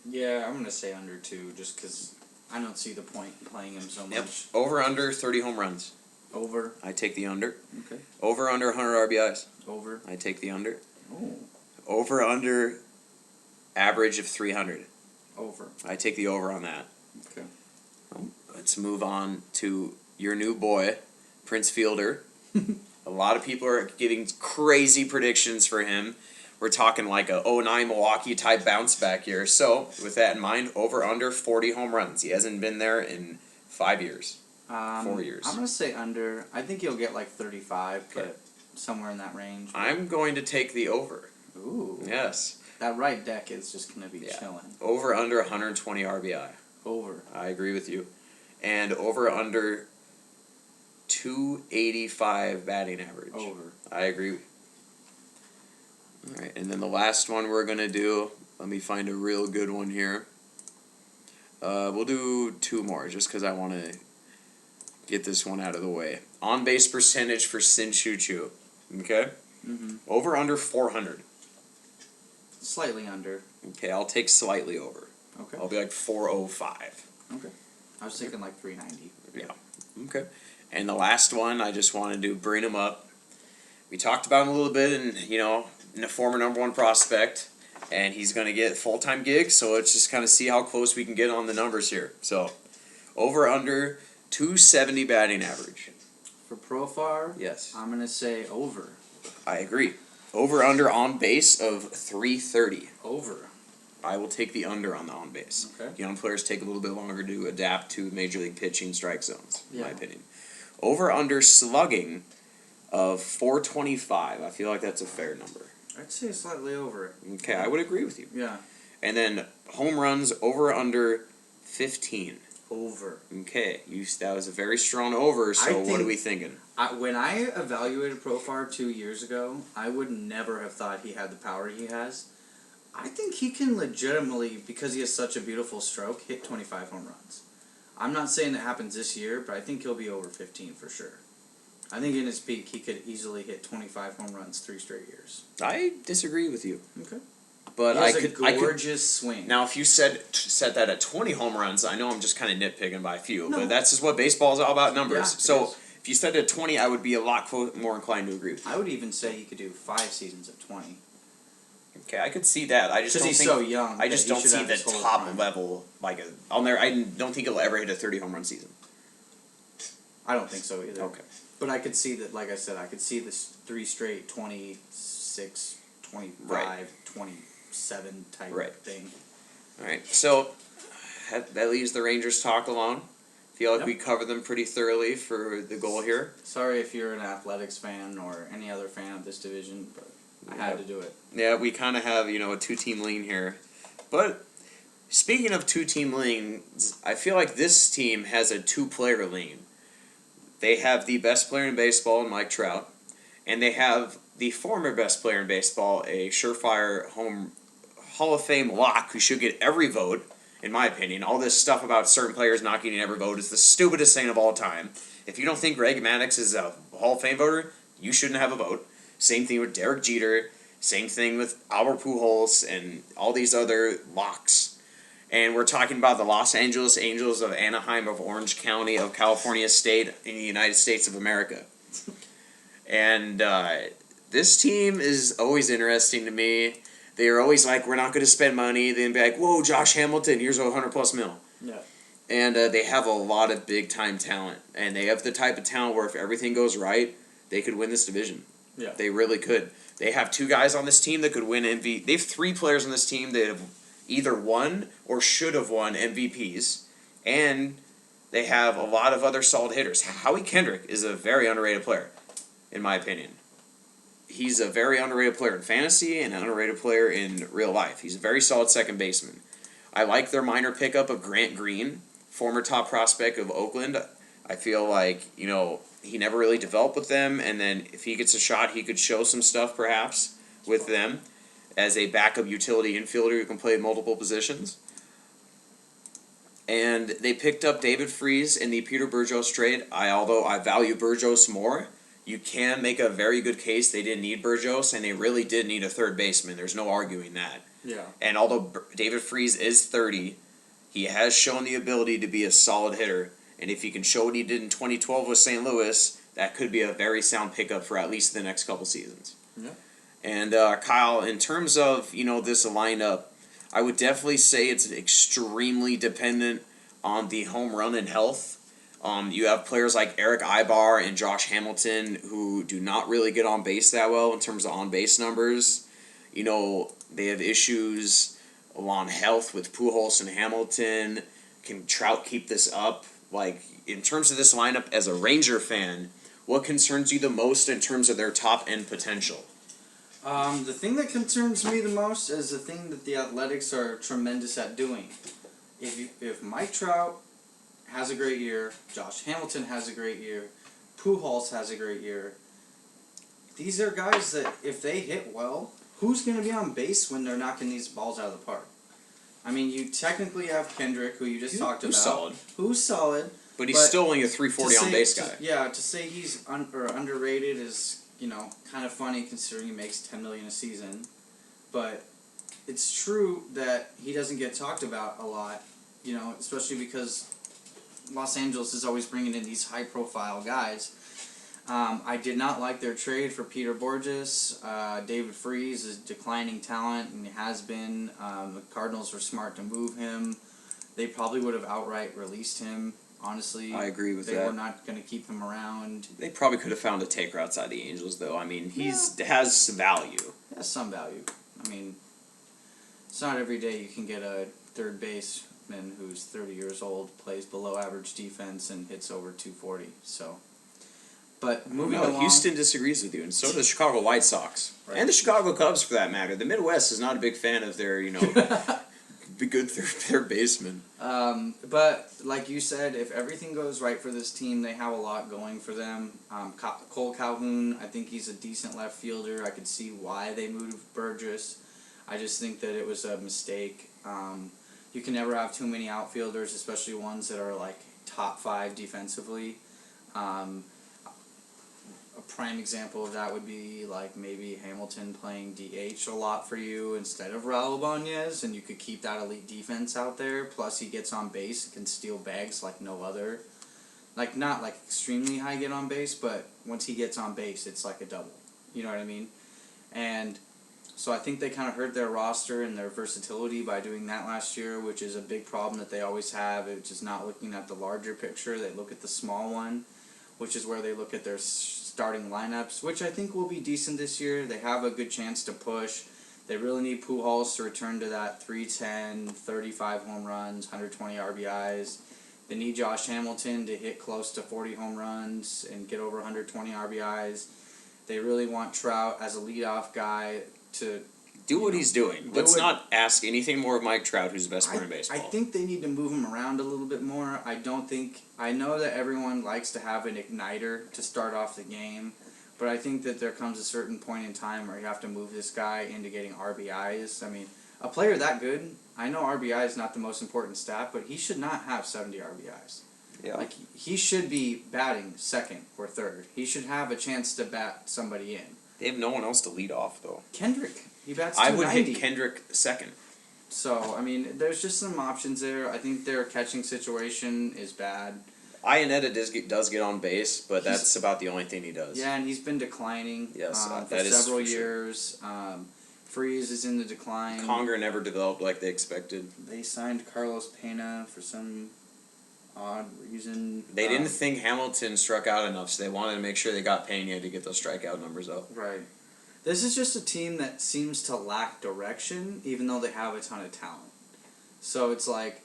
Yeah, I'm going to say under too, just because I don't see the point in playing him so much. Yep. Over under 30 home runs. Over. I take the under. Okay. Over under 100 RBIs. Over. I take the under. Oh. Over under average of 300. Over. I take the over on that. Okay. Let's move on to your new boy, Prince Fielder. A lot of people are giving crazy predictions for him. We're talking like a 09 Milwaukee type bounce back year. So, with that in mind, over under 40 home runs. He hasn't been there in 5 years. 4 years. I'm going to say under. I think he'll get like 35, Okay. but somewhere in that range. I'm going to take the over. Ooh. Yes. That right deck is just going to be chilling. Over under 120 RBI. Over. I agree with you. And over under 285 batting average. Over. I agree. All right, and then the last one we're going to do, let me find a real good one here. We'll do 2 more just because I want to get this one out of the way. On-base percentage for Sin Choo Choo. Okay? Mm-hmm. Over under 400. Slightly under. Okay, I'll take slightly over. Okay. I'll be like 405. Okay. I was thinking like 390. Yeah. Okay. And the last one, I just wanted to bring him up. We talked about him a little bit, and a former number 1 prospect, and he's going to get full-time gigs. So let's just kind of see how close we can get on the numbers here. So, over under 270 batting average. For Profar, Yes, I'm going to say over. I agree. Over under on base of 330. Over. I will take the under on the on base. Okay. Young players take a little bit longer to adapt to major league pitching strike zones, in my Yeah. opinion. Over under slugging of 425. I feel like that's a fair number. I'd say slightly over it. Okay, I would agree with you. Yeah. And then home runs over under 15. Over. Okay, that was a very strong over. So what are we thinking? When I evaluated Profar 2 years ago, I would never have thought he had the power he has. I think he can legitimately, because he has such a beautiful stroke, hit 25 home runs. I'm not saying that happens this year, but I think he'll be over 15 for sure. I think in his peak, he could easily hit 25 home runs 3 straight years. I disagree with you. Okay. But he has a gorgeous swing. Now, if you set that at 20 home runs, I know I'm just kind of nitpicking by a few, No. but that's just what baseball is all about, numbers. Yeah, So if you set it at 20, I would be a lot more inclined to agree with you. I would even say he could do 5 seasons at 20. Okay, I could see that. I just don't Because he's think so young. I just that he don't should see have the his whole top prime. level I don't think he'll ever hit a 30 home run season. I don't think so either. Okay. But I could see that, like I said, I could see this 3 straight 26, 25, Right. 27 type Right. thing. All right. So that leaves the Rangers talk alone. Feel like Yep. we covered them pretty thoroughly for the goal here. Sorry if you're an athletics fan or any other fan of this division, but I had to do it. Yeah, we kind of have, a 2-team lean here. But speaking of 2-team leans, I feel like this team has a 2-player lean. They have the best player in baseball, Mike Trout, and they have the former best player in baseball, a surefire Hall of Fame lock who should get every vote, in my opinion. All this stuff about certain players not getting every vote is the stupidest thing of all time. If you don't think Greg Maddux is a Hall of Fame voter, you shouldn't have a vote. Same thing with Derek Jeter. Same thing with Albert Pujols and all these other locks. And we're talking about the Los Angeles Angels of Anaheim of Orange County of California State in the United States of America. And this team is always interesting to me. They are always like, we're not going to spend money. Then be like, whoa, Josh Hamilton, here's $100+ million. Yeah. And they have a lot of big-time talent. And they have the type of talent where if everything goes right, they could win this division. Yeah. They really could. They have 2 guys on this team that could win MVP. They have 3 players on this team that have either won or should have won MVPs. And they have a lot of other solid hitters. Howie Kendrick is a very underrated player, in my opinion. He's a very underrated player in fantasy and an underrated player in real life. He's a very solid second baseman. I like their minor pickup of Grant Green, former top prospect of Oakland. I feel like, he never really developed with them, and then if he gets a shot, he could show some stuff perhaps with them as a backup utility infielder who can play multiple positions. And they picked up David Freese in the Peter Burgos trade. Although I value Burgos more, you can make a very good case they didn't need Burgos, and they really did need a third baseman. There's no arguing that. Yeah. And although David Freese is 30, he has shown the ability to be a solid hitter. And if he can show what he did in 2012 with St. Louis, that could be a very sound pickup for at least the next couple seasons. Yeah. And Kyle, in terms of this lineup, I would definitely say it's extremely dependent on the home run and health. You have players like Eric Ibar and Josh Hamilton who do not really get on base that well in terms of on base numbers. They have issues on health with Pujols and Hamilton. Can Trout keep this up? In terms of this lineup, as a Ranger fan, what concerns you the most in terms of their top end potential? The thing that concerns me the most is the thing that the Athletics are tremendous at doing. If Mike Trout has a great year, Josh Hamilton has a great year, Pujols has a great year, these are guys that if they hit well, who's going to be on base when they're knocking these balls out of the park? I mean, you technically have Kendrick, who you just talked about. Who's solid. But he's still only a 340 on base guy. To say he's underrated is, kind of funny considering he makes $10 million a season. But it's true that he doesn't get talked about a lot, especially because Los Angeles is always bringing in these high-profile guys. I did not like their trade for Peter Borges. David Freese is declining talent, and he has been. The Cardinals were smart to move him. They probably would have outright released him, honestly. I agree with that. They were not going to keep him around. They probably could have found a taker outside the Angels, though. I mean, has some value. He has some value. I mean, It's not every day you can get a third baseman who's 30 years old, plays below average defense, and hits over 240. So, but moving along, Houston disagrees with you, and so do the Chicago White Sox. Right. And the Chicago Cubs, for that matter. The Midwest is not a big fan of their, good third baseman. But like you said, if everything goes right for this team, they have a lot going for them. Cole Calhoun, I think he's a decent left fielder. I could see why they moved Burgess. I just think that it was a mistake. You can never have too many outfielders, especially ones that are like top 5 defensively. A prime example of that would be like maybe Hamilton playing DH a lot for you instead of Raul Ibanez, and you could keep that elite defense out there. Plus, he gets on base and can steal bags like no other. Like, not like extremely high get on base, but once he gets on base, it's like a double. You know what I mean? And so I think they kind of hurt their roster and their versatility by doing that last year, which is a big problem that they always have, which is not looking at the larger picture. They look at the small one, which is where they look at their starting lineups, which I think will be decent this year. They have a good chance to push. They really need Pujols to return to that 310, 35 home runs, 120 RBIs. They need Josh Hamilton to hit close to 40 home runs and get over 120 RBIs. They really want Trout as a leadoff guy to Do what he's doing. Let's not ask anything more of Mike Trout, who's the best player in baseball. I think they need to move him around a little bit more. I know that everyone likes to have an igniter to start off the game, but I think that there comes a certain point in time where you have to move this guy into getting RBIs. I mean, a player that good, I know RBI is not the most important stat, but he should not have 70 RBIs. Yeah. Like, he should be batting second or third. He should have a chance to bat somebody in. They have no one else to lead off, though. Kendrick, he bats 290. I would hit Kendrick second. So, I mean, there's just some options there. I think their catching situation is bad. Iannetta does get on base, but that's about the only thing he does. Yeah, and he's been declining Yes, for several years. Freeze is in the decline. Conger never developed like they expected. They signed Carlos Pena for some odd reason. They didn't think Hamilton struck out enough, so they wanted to make sure they got Pena to get those strikeout numbers up. Right. This is just a team that seems to lack direction, even though they have a ton of talent. So it's like,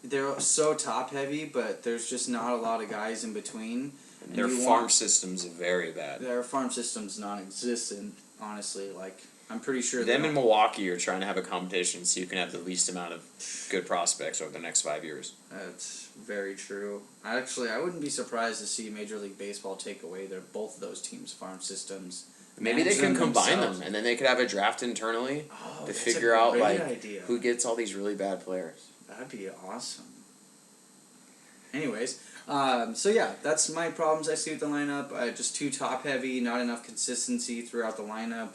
they're so top-heavy, but there's just not a lot of guys in between. And their farm system's very bad. Their farm system's non-existent, honestly. Like, I'm pretty sure them in Milwaukee are trying to have a competition so you can have the least amount of good prospects over the next 5 years. That's very true. Actually, I wouldn't be surprised to see Major League Baseball take away both of those teams' farm systems. Maybe they can combine them, and then they could have a draft internally to figure out who gets all these really bad players. That'd be awesome. Anyways, so yeah, that's my problems I see with the lineup. Just too top-heavy, not enough consistency throughout the lineup.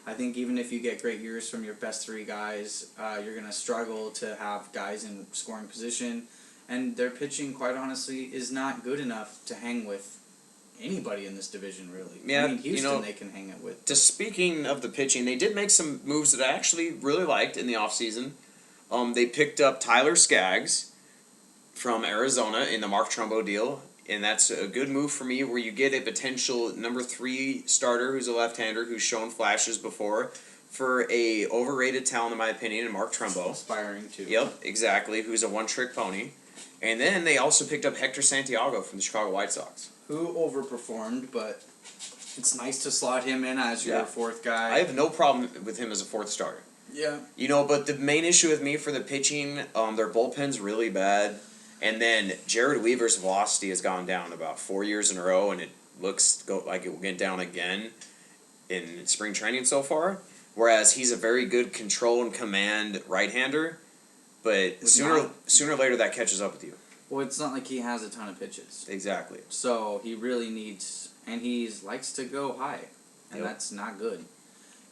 I think even if you get great years from your best 3 guys, you're going to struggle to have guys in scoring position. And their pitching, quite honestly, is not good enough to hang with anybody in this division, really. Yeah, I mean, Houston they can hang it with. Just speaking of the pitching, they did make some moves that I actually really liked in the offseason. They picked up Tyler Skaggs from Arizona in the Mark Trumbo deal. And that's a good move for me, where you get a potential number 3 starter who's a left-hander who's shown flashes before for a overrated talent, in my opinion, in Mark Trumbo. Aspiring to. Yep, exactly, who's a one-trick pony. And then they also picked up Hector Santiago from the Chicago White Sox. Who overperformed, but it's nice to slot him in as your 4th guy. I have no problem with him as a 4th starter. Yeah. But the main issue with me for the pitching, their bullpen's really bad. And then Jared Weaver's velocity has gone down about 4 years in a row, and it looks like it will get down again in spring training so far. Whereas he's a very good control and command right-hander, but sooner or later that catches up with you. Well, it's not like he has a ton of pitches. Exactly. So he really needs, and he likes to go high, and that's not good.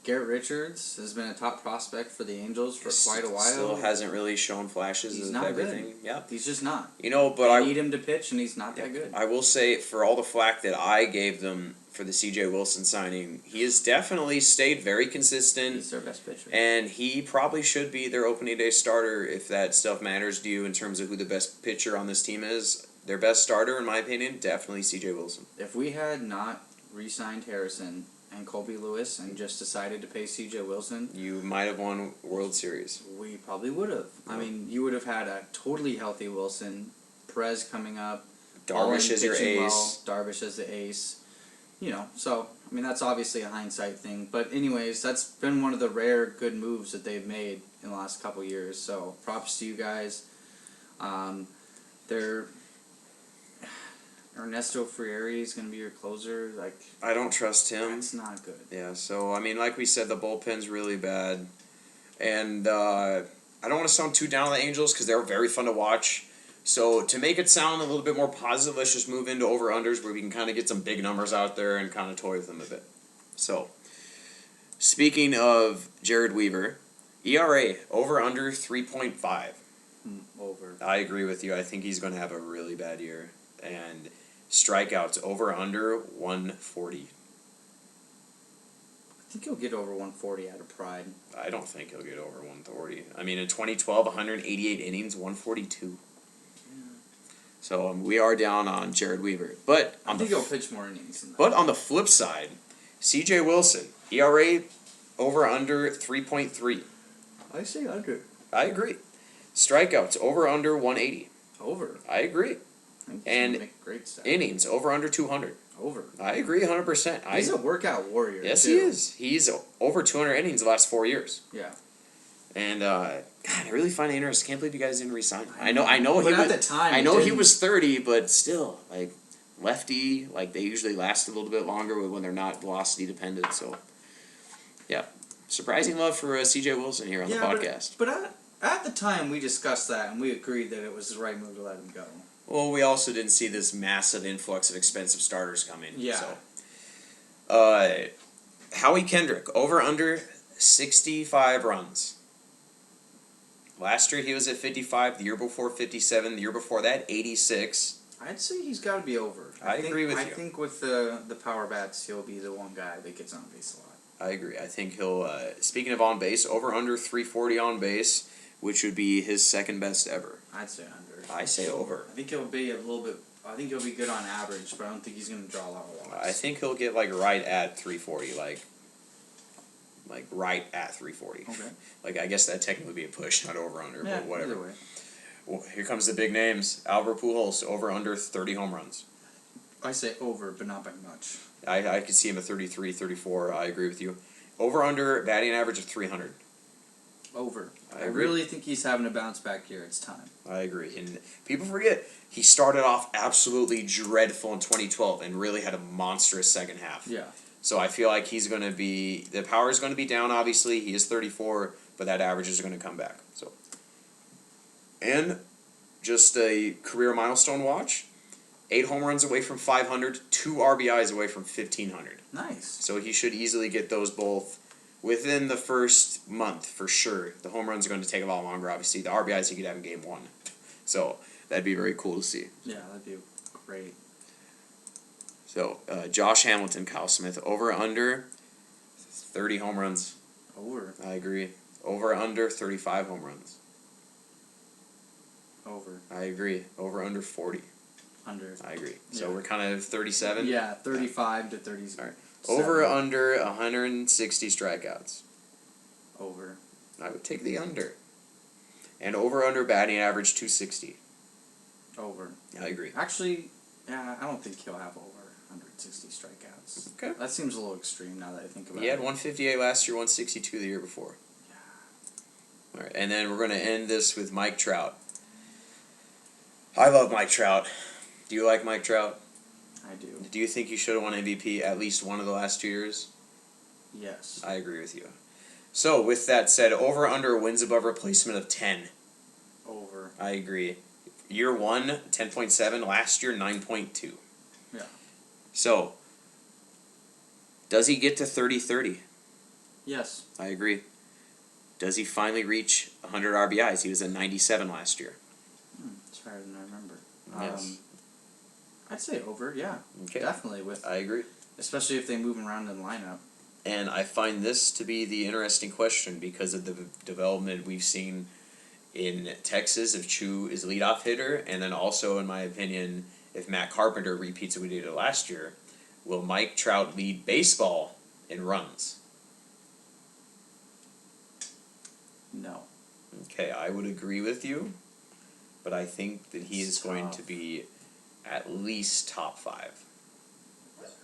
Garrett Richards has been a top prospect for the Angels for quite a while. Still hasn't really shown flashes of everything. Good. Yeah, he's just not. But I need him to pitch, and he's not that good. I will say, for all the flack that I gave them for the C.J. Wilson signing, he has definitely stayed very consistent. He's their best pitcher, and he probably should be their opening day starter if that stuff matters to you in terms of who the best pitcher on this team is. Their best starter, in my opinion, definitely C.J. Wilson. If we had not re-signed Harrison and Colby Lewis and just decided to pay C.J. Wilson, You might have won World Series. we probably would have. I mean, you would have had a totally healthy Wilson, Perez coming up, Darvish is your pitching ace. well, Darvish as the ace. So, I mean, that's obviously a hindsight thing. But anyways, that's been one of the rare good moves that they've made in the last couple years. So, props to you guys. They're... Ernesto Frieri is going to be your closer. I don't trust him. That's not good. Yeah, so, I mean, like we said, the bullpen's really bad. And I don't want to sound too down on the Angels because they're very fun to watch. So to make it sound a little bit more positive, let's just move into over-unders where we can kind of get some big numbers out there and kind of toy with them a bit. So, speaking of Jared Weaver, ERA over-under 3.5. Over. I agree with you. I think he's going to have a really bad year. And strikeouts over-under 140. I think he'll get over 140 out of pride. I don't think he'll get over 140. I mean, in 2012, 188 innings, 142. So we are down on Jared Weaver, but I think he'll pitch more innings than that. But on the flip side, C.J. Wilson, ERA over under 3.3. I say under. I agree. Strikeouts over under 180. Over. I agree. I think And make great stats. innings over under 200. Over. I agree 100%. He's a workout warrior. Yes, too. he is. He's over 200 innings the last 4 years. Yeah. And God, I really find it interesting. Can't believe you guys didn't resign him. I know. But he at was, the time, I it know he didn't. was 30, but still, like lefty, like they usually last a little bit longer when they're not velocity dependent. So, yeah, surprising love for C.J. Wilson here on the podcast. But at the time, we discussed that and we agreed that it was the right move to let him go. Well, we also didn't see this massive influx of expensive starters coming. Yeah. So, Howie Kendrick over under 65 runs. Last year he was at 55. The year before 57. The year before that 86. I'd say he's got to be over. I agree with you. I think with the power bats, he'll be the one guy that gets on base a lot. I agree. I think he'll. Speaking of on base, over under 340 on base, which would be his second best ever. I'd say under. I say over. I think he'll be a little bit. I think he'll be good on average, but I don't think he's going to draw a lot of walks. I think he'll get like right at 340, like right at 340. Okay. Like I guess that technically would be a push, not over under, Yeah, but whatever. either way. Well, here comes the big names. Albert Pujols over under 30 home runs. I say over, but not by much. I could see him at 33, 34. I agree with you. Over under batting average of 300. Over. I I agree. really think he's having a bounce back year. It's time. I agree. And people forget he started off absolutely dreadful in 2012 and really had a monstrous second half. Yeah. So I feel like he's going to be the power is going to be down. Obviously, he is 34, but that average is going to come back. So, and just a career milestone watch: 8 home runs away from 500, 2 RBIs away from 1,500. Nice. So he should easily get those both within the first month for sure. The home runs are going to take a lot longer. Obviously, the RBIs he could have in game 1. So that'd be very cool to see. Yeah, that'd be great. So Josh Hamilton, Kyle Smith, over under 30 home runs. Over. I agree. Over under 35 home runs. Over. I agree. Over under 40. Under. I agree. So Yeah. we're kind of 37. Yeah, 35 to 30. All right. Over under 160 strikeouts. Over. I would take the under. And over under batting average 260. Over. I agree. Actually, yeah, I don't think he'll have over 160 strikeouts. Okay. That seems a little extreme now that I think about He it. had 158 last year, 162 the year before. All right, and then we're going to end this with Mike Trout. I love Mike Trout. Do you like Mike Trout? I do. Do you think he should have won MVP at least one of the last 2 years? Yes. I agree with you. So, with that said, over under wins above replacement of 10. Over. I agree. Year 1, 10.7. Last year, 9.2. Yeah. So, does he get to 30-30? Yes. I agree. Does he finally reach 100 RBIs? He was at 97 last year. It's higher than I remember. Yes. I'd say over, yeah. Okay. Definitely, with I agree. especially if they move him around in the lineup. And I find this to be the interesting question because of the development we've seen in Texas if Chu is leadoff hitter, and then also, in my opinion, if Matt Carpenter repeats what he did last year, will Mike Trout lead baseball in runs? No. Okay, I would agree with you, but I think that he It's is going tough. to be at least top 5.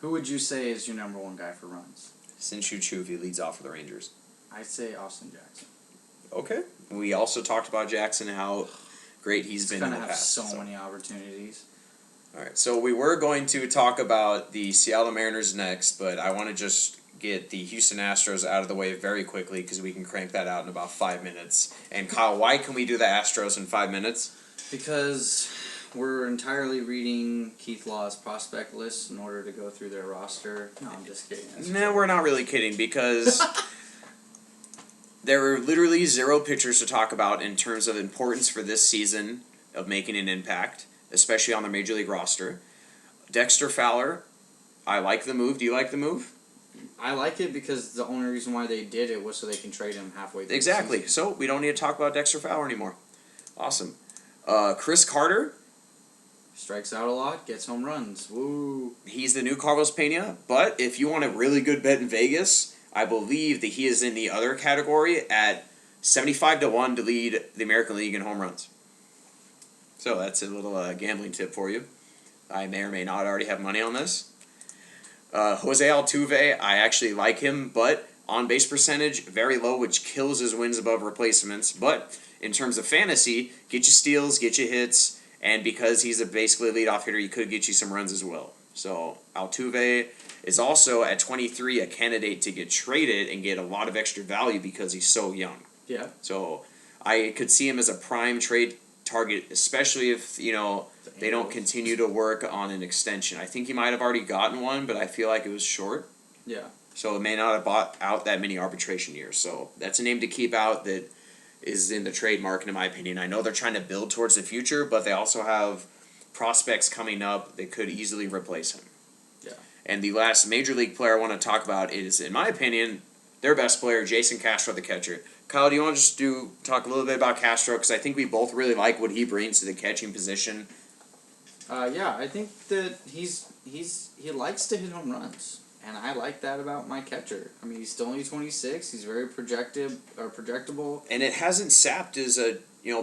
Who would you say is your number one guy for runs? Sinshu Chu if he leads off for the Rangers. I'd say Austin Jackson. Okay. We also talked about Jackson and how great he's been in Gonna the have past. so many opportunities. All right, so we were going to talk about the Seattle Mariners next, but I want to just get the Houston Astros out of the way very quickly because we can crank that out in about 5 minutes. And Kyle, why can we do the Astros in 5 minutes? Because we're entirely reading Keith Law's prospect list in order to go through their roster. No, I'm just kidding. No, we're not really kidding because there are literally 0 pitchers to talk about in terms of importance for this season of making an impact, especially on the Major League roster. Dexter Fowler, I like the move. Do you like the move? I like it because the only reason why they did it was so they can trade him halfway through Exactly. the season. So we don't need to talk about Dexter Fowler anymore. Awesome. Chris Carter, Strikes out a lot, gets home runs. Woo. he's the new Carlos Pena, but if you want a really good bet in Vegas, I believe that he is in the other category at 75-1 to lead the American League in home runs. So that's a little gambling tip for you. I may or may not already have money on this. Jose Altuve, I actually like him, but on base percentage, very low, which kills his wins above replacements. But in terms of fantasy, get you steals, get you hits, and because he's basically a leadoff hitter, he could get you some runs as well. So Altuve is also at 23 a candidate to get traded and get a lot of extra value because he's so young. Yeah. So I could see him as a prime trade target, especially if, they don't continue to work on an extension. I think he might have already gotten one, but I feel like it was short. Yeah. So it may not have bought out that many arbitration years. So that's a name to keep out that is in the trade market, in my opinion. I know they're trying to build towards the future, but they also have prospects coming up that could easily replace him. Yeah. And the last major league player I want to talk about is, in my opinion, their best player, Jason Castro, the catcher. Kyle, do you want to just talk a little bit about Castro? Because I think we both really like what he brings to the catching position. Yeah, I think that he likes to hit home runs, and I like that about my catcher. I mean, he's still only 26. He's very projectable. And it hasn't sapped his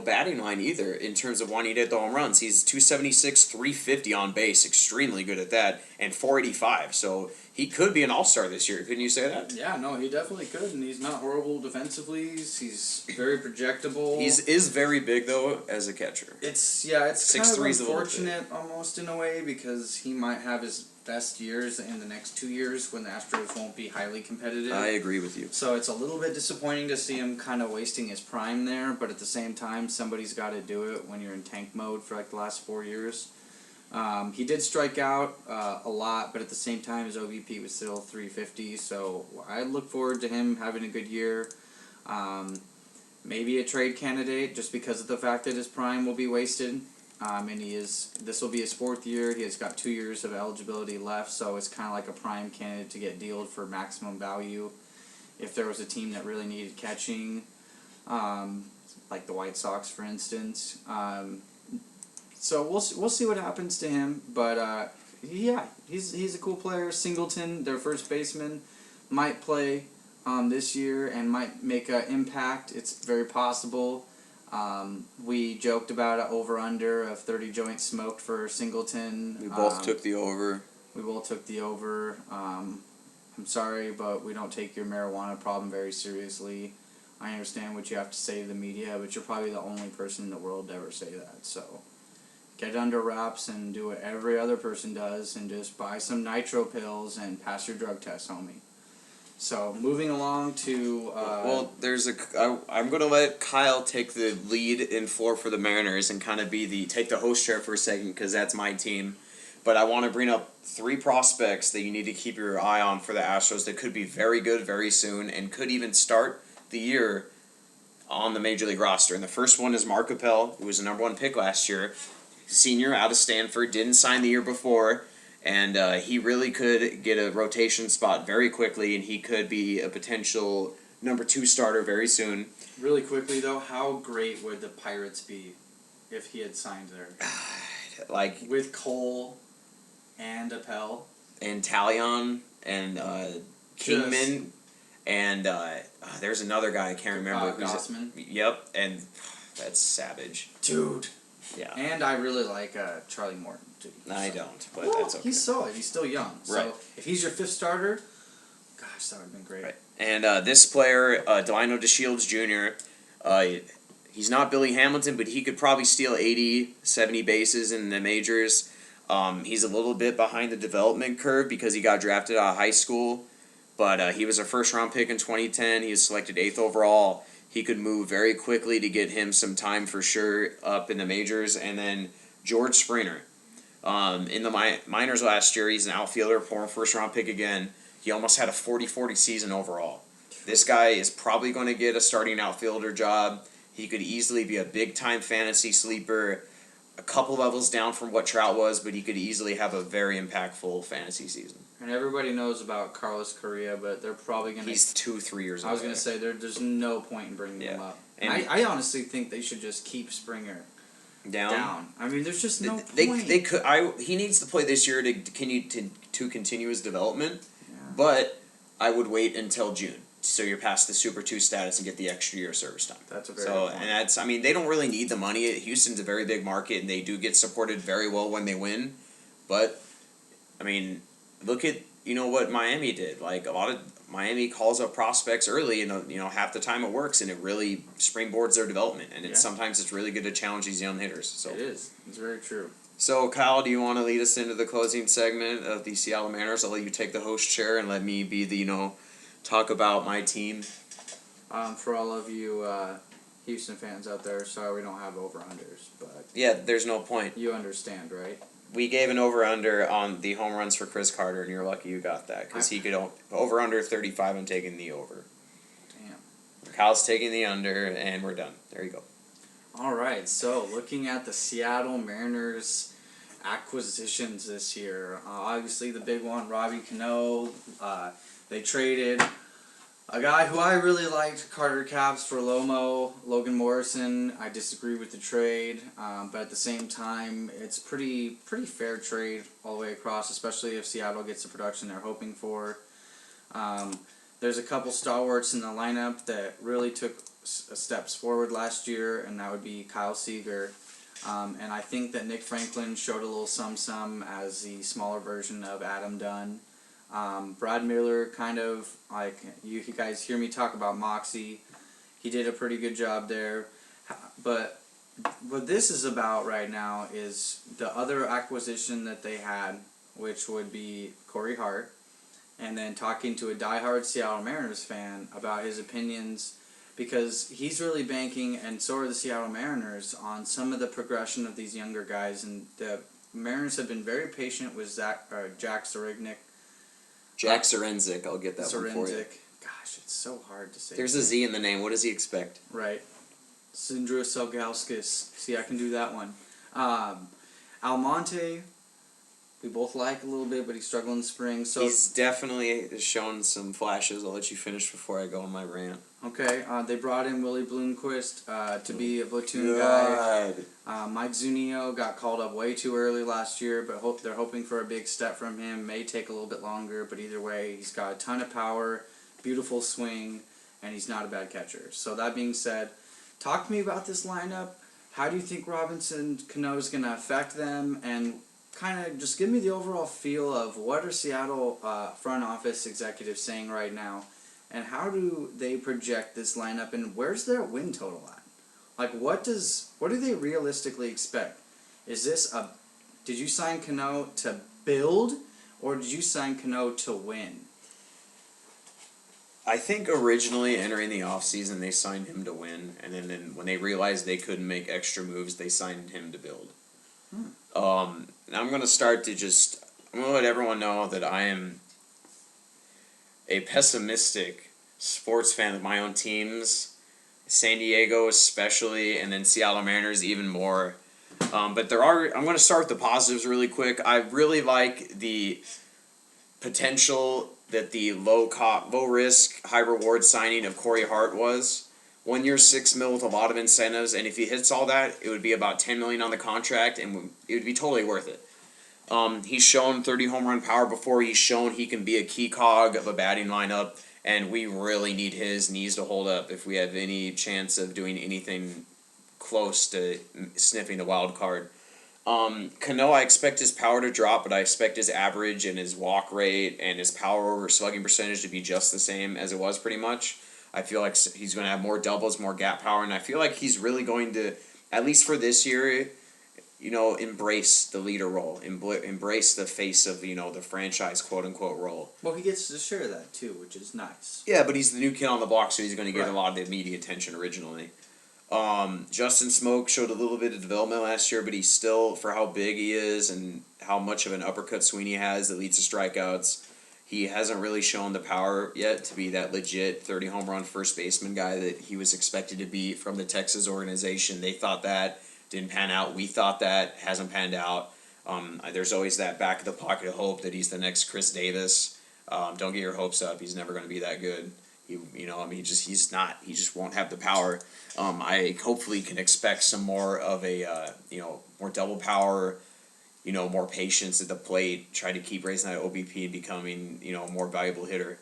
batting line either in terms of wanting to hit the home runs. He's 276, 350 on base, extremely good at that, and 485. So he could be an all-star this year. Couldn't you say that? Yeah, no, he definitely could, and he's not horrible defensively. He's very projectable. Is very big though as a catcher. It's kind of 6'3" is a little unfortunate almost in a way because he might have his best years in the next 2 years when the Astros won't be highly competitive. I agree with you. So it's a little bit disappointing to see him kind of wasting his prime there, but at the same time, somebody's got to do it when you're in tank mode for like the last 4 years. He did strike out a lot, but at the same time, his OBP was still 350, so I look forward to him having a good year. Maybe a trade candidate just because of the fact that his prime will be wasted. And this will be his 4th year. He has got 2 years of eligibility left, so it's kind of like a prime candidate to get dealed for maximum value. If there was a team that really needed catching, like the White Sox, for instance. So we'll see what happens to him, but yeah, he's a cool player. Singleton, their first baseman, might play this year and might make an impact. It's very possible. We joked about an over-under of 30 joints smoked for Singleton. We both took the over. We both took the over. I'm sorry, but we don't take your marijuana problem very seriously. I understand what you have to say to the media, but you're probably the only person in the world to ever say that. So get under wraps and do what every other person does and just buy some nitro pills and pass your drug test, homie. So moving along to I'm gonna let Kyle take the lead in floor for the Mariners and kind of take the host chair for a second because that's my team. But I want to bring up 3 prospects that you need to keep your eye on for the Astros that could be very good very soon and could even start the year on the Major League roster. And the first one is Mark Appel, who was the #1 pick last year, senior out of Stanford, didn't sign the year before. And he really could get a rotation spot very quickly, and he could be a potential #2 starter very soon. Really quickly, though, how great would the Pirates be if he had signed there? With Cole and Appel. And Talion and Kingman, and there's another guy I can't remember. Gossman. Yep, and that's savage. Dude. Yeah. And I really like Charlie Morton, too. I don't, but Well, that's okay. he's solid. He's still young. Right. So if he's your 5th starter, gosh, that would have been great. Right. And this player, Delino DeShields Jr., he's not Billy Hamilton, but he could probably steal 80, 70 bases in the majors. He's a little bit behind the development curve because he got drafted out of high school, but he was a first-round pick in 2010. He was selected 8th overall. He could move very quickly to get him some time for sure up in the majors. And then George Springer. In the minors last year, he's an outfielder, former first-round pick again. He almost had a 40-40 season overall. This guy is probably going to get a starting outfielder job. He could easily be a big-time fantasy sleeper, a couple levels down from what Trout was, but he could easily have a very impactful fantasy season. And everybody knows about Carlos Correa, but they're probably going to... He's 2-3 years old. I was going to say, there's no point in bringing him up. And I honestly think they should just keep Springer down. I mean, there's just no point. They could. He needs to play this year to continue his development, but I would wait until June. So you're past the Super 2 status and get the extra year of service time. That's a very good point. And that's, I mean, they don't really need the money. Houston's a very big market, and they do get supported very well when they win. But, I mean, look at, what Miami did. Like, a lot of Miami calls up prospects early, and, half the time it works, and it really springboards their development. And sometimes it's really good to challenge these young hitters. So. It is. It's very true. So, Kyle, do you want to lead us into the closing segment of the Seattle Mariners? I'll let you take the host chair and let me be the, talk about my team. For all of you Houston fans out there, sorry we don't have over-unders, but... Yeah, there's no point. You understand, right? We gave an over-under on the home runs for Chris Carter, and you're lucky you got that, because he could... Over-under 35, I'm taking the over. Damn. Kyle's taking the under, and we're done. There you go. All right, so looking at the Seattle Mariners acquisitions this year, obviously the big one, Robbie Cano. They traded a guy who I really liked, Carter Capps, for Logan Morrison. I disagree with the trade, but at the same time, it's pretty fair trade all the way across, especially if Seattle gets the production they're hoping for. There's a couple stalwarts in the lineup that really took steps forward last year, and that would be Kyle Seager. And I think that Nick Franklin showed a little some as the smaller version of Adam Dunn. Brad Miller, kind of like you guys hear me talk about Moxie. He did a pretty good job there. But what this is about right now is the other acquisition that they had, which would be Corey Hart, and then talking to a diehard Seattle Mariners fan about his opinions, because he's really banking, and so are the Seattle Mariners, on some of the progression of these younger guys. And the Mariners have been very patient with Jack Zarignick. Jack Zarenzik, I'll get that one for you. Gosh, it's so hard to say. There's a Z in the name. What does he expect? Right. Sindra Selgauskas. See, I can do that one. Almonte, we both like a little bit, but he's struggling in spring. So he's definitely shown some flashes. I'll let you finish before I go on my rant. Okay, they brought in Willie Bloomquist to be a platoon guy. Mike Zunino got called up way too early last year, but they're hoping for a big step from him. May take a little bit longer, but either way, he's got a ton of power, beautiful swing, and he's not a bad catcher. So that being said, talk to me about this lineup. How do you think Robinson Cano is going to affect them? And kind of just give me the overall feel of what are Seattle front office executives saying right now, and how do they project this lineup, and where's their win total at? Like, what do they realistically expect? Is this did you sign Cano to build, or did you sign Cano to win? I think originally entering the offseason they signed him to win, and then when they realized they couldn't make extra moves, they signed him to build. Now I'm going to let everyone know that I am a pessimistic sports fan of my own teams, San Diego especially, and then Seattle Mariners even more. But I'm going to start with the positives really quick. I really like the potential that the low risk, high reward signing of Corey Hart was. 1 year, $6 million with a lot of incentives, and if he hits all that, it would be about $10 million on the contract, and it would be totally worth it. He's shown 30 home run power before. He's shown he can be a key cog of a batting lineup, and we really need his knees to hold up if we have any chance of doing anything close to sniffing the wild card. Cano, I expect his power to drop, but I expect his average and his walk rate and his power over slugging percentage to be just the same as it was pretty much. I feel like he's going to have more doubles, more gap power, and I feel like he's really going to, at least for this year, embrace the leader role, embrace the face of, the franchise quote unquote role. Well, he gets to share that too, which is nice. Yeah, but he's the new kid on the block, so he's going to get Right. a lot of the media attention originally. Justin Smoke showed a little bit of development last year, but he's still, for how big he is and how much of an uppercut swing he has that leads to strikeouts, he hasn't really shown the power yet to be that legit 30 home run first baseman guy that he was expected to be from the Texas organization. They thought that, didn't pan out. We thought that, hasn't panned out. There's always that back of the pocket hope that he's the next Chris Davis. Don't get your hopes up. He's never going to be that good. He's not. He just won't have the power. I hopefully can expect some more of a, more double power, more patience at the plate, try to keep raising that OBP and becoming, a more valuable hitter.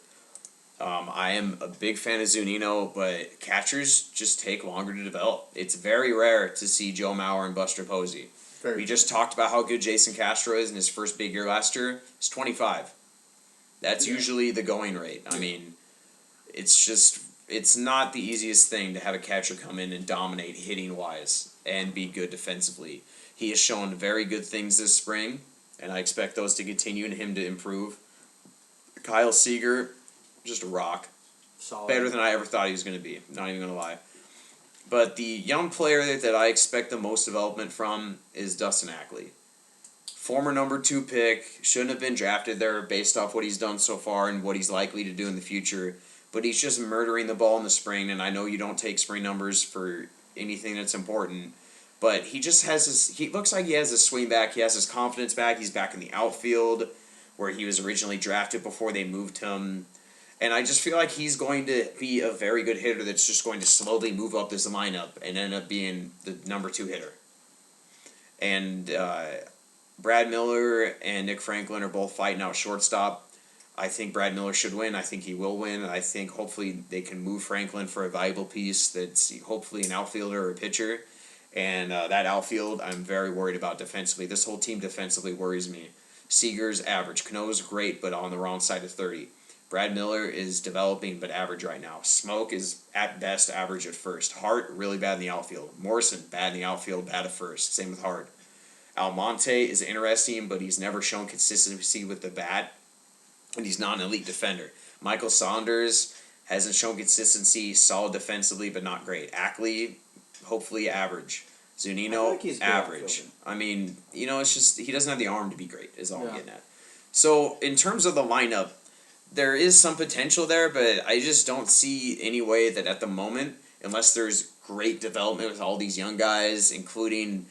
I am a big fan of Zunino, but catchers just take longer to develop. It's very rare to see Joe Mauer and Buster Posey. We just talked about how good Jason Castro is in his first big year last year. He's 25. That's usually the going rate. I mean, it's not the easiest thing to have a catcher come in and dominate hitting wise and be good defensively. He has shown very good things this spring, and I expect those to continue and him to improve. Kyle Seager, just a rock. Solid. Better than I ever thought he was going to be. Not even going to lie. But the young player that I expect the most development from is Dustin Ackley. Former number 2 pick, shouldn't have been drafted there based off what he's done so far and what he's likely to do in the future. But he's just murdering the ball in the spring, and I know you don't take spring numbers for anything that's important. But he just has he looks like he has his swing back, he has his confidence back, he's back in the outfield where he was originally drafted before they moved him. And I just feel like he's going to be a very good hitter that's just going to slowly move up this lineup and end up being the number 2 hitter. And Brad Miller and Nick Franklin are both fighting out shortstop. I think Brad Miller should win. I think he will win. I think hopefully they can move Franklin for a valuable piece that's hopefully an outfielder or a pitcher. And that outfield, I'm very worried about defensively. This whole team defensively worries me. Seager's average. Cano's great, but on the wrong side of 30. Brad Miller is developing, but average right now. Smoke is at best average at first. Hart, really bad in the outfield. Morrison, bad in the outfield, bad at first. Same with Hart. Almonte is interesting, but he's never shown consistency with the bat, and he's not an elite defender. Michael Saunders hasn't shown consistency, solid defensively, but not great. Ackley, hopefully average. Zunino, average. I mean, it's just he doesn't have the arm to be great, is all I'm getting at. So, in terms of the lineup, there is some potential there, but I just don't see any way that at the moment, unless there's great development with all these young guys, including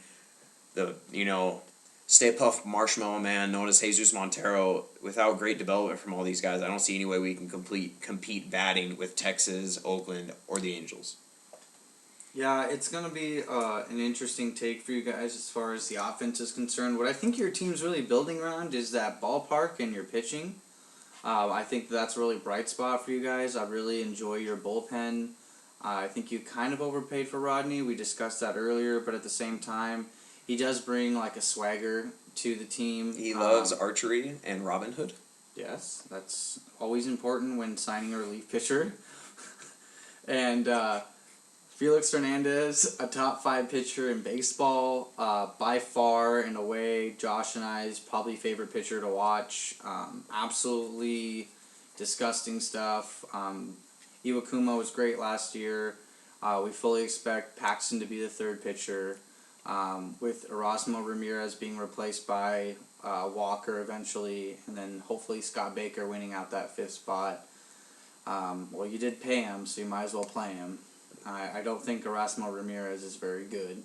the, Stay Puft Marshmallow Man known as Jesus Montero, without great development from all these guys, I don't see any way we can compete batting with Texas, Oakland, or the Angels. Yeah, it's going to be an interesting take for you guys as far as the offense is concerned. What I think your team's really building around is that ballpark and your pitching. I think that's a really bright spot for you guys. I really enjoy your bullpen. I think you kind of overpaid for Rodney. We discussed that earlier, but at the same time, he does bring like a swagger to the team. He loves archery and Robin Hood. Yes, that's always important when signing a relief pitcher. And Felix Hernandez, a top 5 pitcher in baseball, by far, in a way, Josh and I's probably favorite pitcher to watch. Absolutely disgusting stuff. Iwakuma was great last year. We fully expect Paxton to be the 3rd pitcher, with Erasmo Ramirez being replaced by Walker eventually, and then hopefully Scott Baker winning out that 5th spot. Well, you did pay him, so you might as well play him. I don't think Erasmo Ramirez is very good.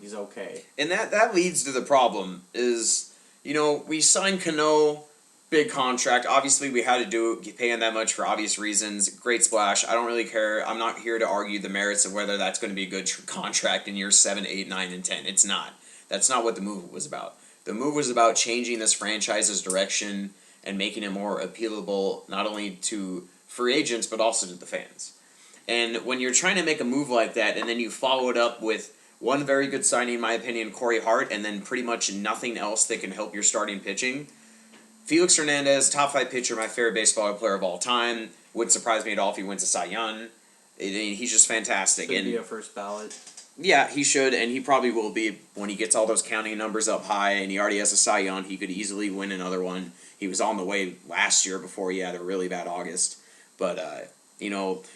He's okay. And that leads to the problem is, we signed Cano, big contract. Obviously, we had to pay him that much for obvious reasons. Great splash. I don't really care. I'm not here to argue the merits of whether that's going to be a good contract in years 7, 8, 9, and 10. It's not. That's not what the move was about. The move was about changing this franchise's direction and making it more appealable not only to free agents but also to the fans. And when you're trying to make a move like that and then you follow it up with one very good signing, in my opinion, Corey Hart, and then pretty much nothing else that can help your starting pitching. Felix Hernandez, top 5 pitcher, my favorite baseball player of all time. Wouldn't surprise me at all if he wins a Cy Young. He's just fantastic. Should be a first ballot. Yeah, he should, and he probably will be when he gets all those counting numbers up high, and he already has a Cy Young. He could easily win another one. He was on the way last year before he had a really bad August. But,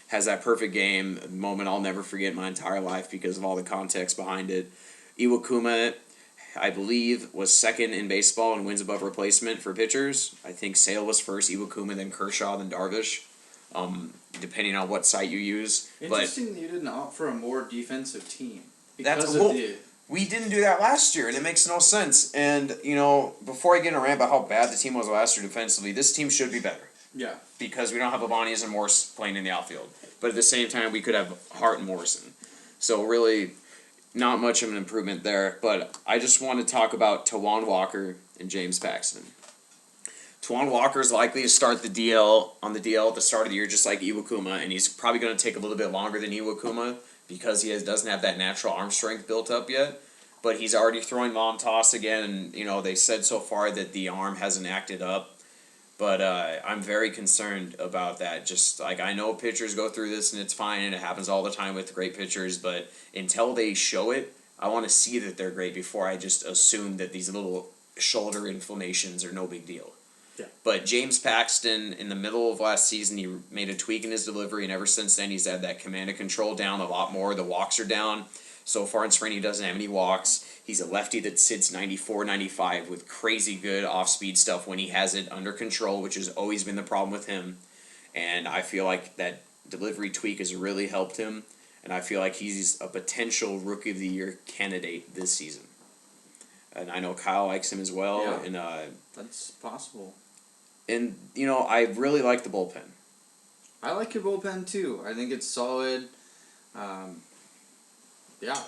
has that perfect game, a moment I'll never forget in my entire life because of all the context behind it. Iwakuma, I believe, was second in baseball in wins above replacement for pitchers. I think Sale was first, Iwakuma, then Kershaw, then Darvish. Depending on what site you use. Interesting that you didn't opt for a more defensive team. We didn't do that last year, and it makes no sense. And, before I get in a rant about how bad the team was last year defensively, this team should be better. Yeah. Because we don't have Ibanez and Morse playing in the outfield. But at the same time, we could have Hart and Morrison. So really, not much of an improvement there. But I just want to talk about Tawan Walker and James Paxton. Tawan Walker is likely to start the DL at the start of the year, just like Iwakuma, and he's probably going to take a little bit longer than Iwakuma because he doesn't have that natural arm strength built up yet. But he's already throwing long toss again, and they said so far that the arm hasn't acted up. But I'm very concerned about that. Just like I know pitchers go through this and it's fine, and it happens all the time with great pitchers. But until they show it, I want to see that they're great before I just assume that these little shoulder inflammations are no big deal. Yeah. But James Paxton, in the middle of last season, he made a tweak in his delivery, and ever since then, he's had that command and control down a lot more. The walks are down. So far in spring, he doesn't have any walks. He's a lefty that sits 94, 95 with crazy good off-speed stuff when he has it under control, which has always been the problem with him. And I feel like that delivery tweak has really helped him, and I feel like he's a potential Rookie of the Year candidate this season. And I know Kyle likes him as well. Yeah, and that's possible. And, I really like the bullpen. I like your bullpen, too. I think it's solid. Yeah.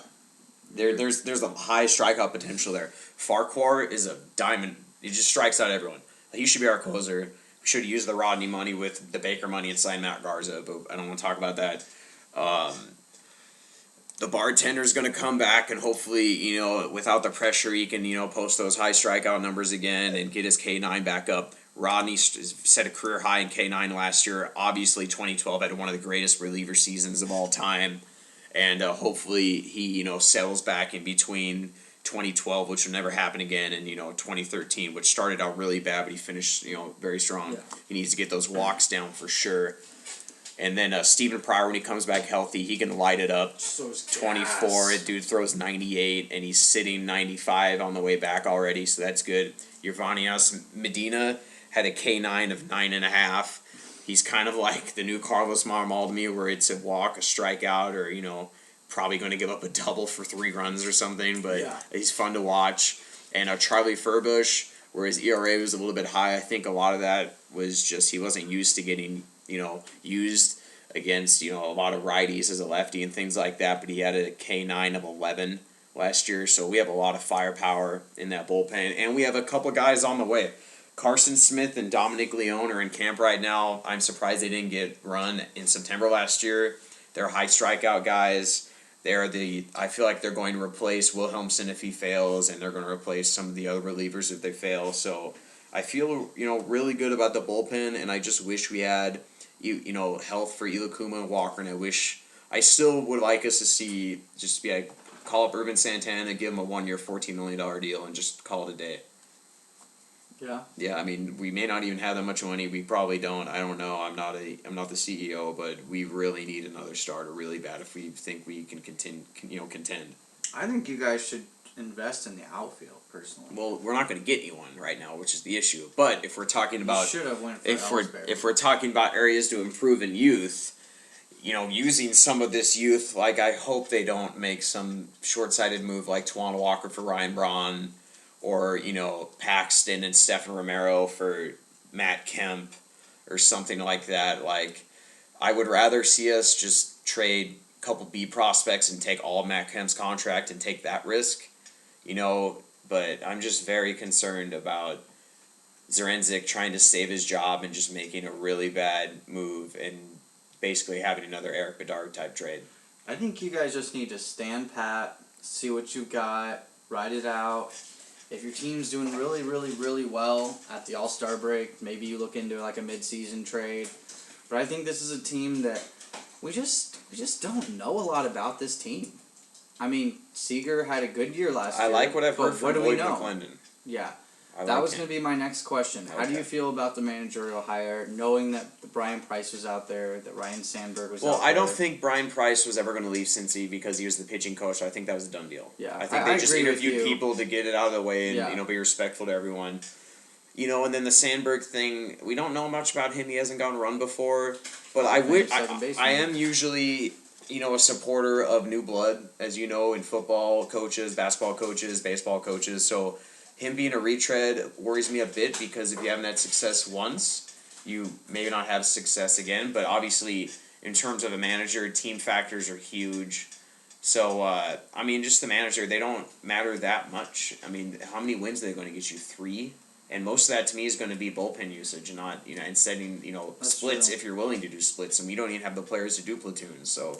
There's a high strikeout potential there. Farquhar is a diamond. He just strikes out everyone. He should be our closer. We should use the Rodney money with the Baker money and sign Matt Garza, but I don't want to talk about that. The bartender's going to come back, and hopefully, without the pressure, he can, post those high strikeout numbers again and get his K9 back up. Rodney set a career high in K9 last year. Obviously, 2012 had one of the greatest reliever seasons of all time. And hopefully he, settles back in between 2012, which will never happen again, and, 2013, which started out really bad, but he finished, very strong. Yeah. He needs to get those walks down for sure. And then Stephen Pryor, when he comes back healthy, he can light it up. 24, dude throws 98, and he's sitting 95 on the way back already, so that's good. Yervanias Medina had a K9 of 9.5. He's kind of like the new Carlos Marmol to me, where it's a walk, a strikeout, or, probably going to give up a double for 3 runs or something, but he's fun to watch. And Charlie Furbush, where his ERA was a little bit high, I think a lot of that was just he wasn't used to getting, used against, a lot of righties as a lefty and things like that, but he had a K9 of 11 last year, so we have a lot of firepower in that bullpen, and we have a couple guys on the way. Carson Smith and Dominic Leone are in camp right now. I'm surprised they didn't get run in September last year. They're high strikeout guys. I feel like they're going to replace Wilhelmsen if he fails, and they're going to replace some of the other relievers if they fail. So I feel, really good about the bullpen, and I just wish we had, health for Iwakuma and Walker, and I still would like us to see, call up Urban Santana, give him a 1-year, $14 million deal, and just call it a day. Yeah. Yeah, I mean, we may not even have that much money. We probably don't. I don't know. I'm not the CEO, but we really need another starter really bad if we think we can contend. I think you guys should invest in the outfield, personally. Well, we're not going to get anyone right now, which is the issue. But if we're talking about if we're talking about areas to improve in youth, using some of this youth, like I hope they don't make some short-sighted move like Tawan Walker for Ryan Braun. Or, Paxton and Stephen Romero for Matt Kemp or something like that. Like, I would rather see us just trade a couple B prospects and take all of Matt Kemp's contract and take that risk, but I'm just very concerned about Zarenzik trying to save his job and just making a really bad move and basically having another Eric Bedard type trade. I think you guys just need to stand pat, see what you got, ride it out. If your team's doing really, really, really well at the All-Star break, maybe you look into like a mid-season trade. But I think this is a team that we just don't know a lot about this team. I mean, Seager had a good year last year. I like what I've heard but from what do we Boyd know? McClendon. Yeah. I That like was him. going to be my next question. How do you Okay. feel about the managerial hire, knowing that Brian Price was out there, that Ryan Sandberg was out Well, there? I don't think Brian Price was ever going to leave Cincy because he was the pitching coach. I think that was a done deal. Yeah, I think I they just agree with interviewed you. people to get it out of the way and Yeah. be respectful to everyone. And then the Sandberg thing, we don't know much about him. He hasn't gone run before, but Second baseman. I am usually a supporter of new blood, as you know, in football coaches, basketball coaches, baseball coaches. So him being a retread worries me a bit because if you haven't had success once, you may not have success again. But obviously, in terms of a manager, team factors are huge. So, just the manager, they don't matter that much. I mean, how many wins are they going to get you? 3? And most of that to me is going to be bullpen usage and not, and setting, That's splits true. if you're willing to do splits. And we don't even have the players to do platoons. So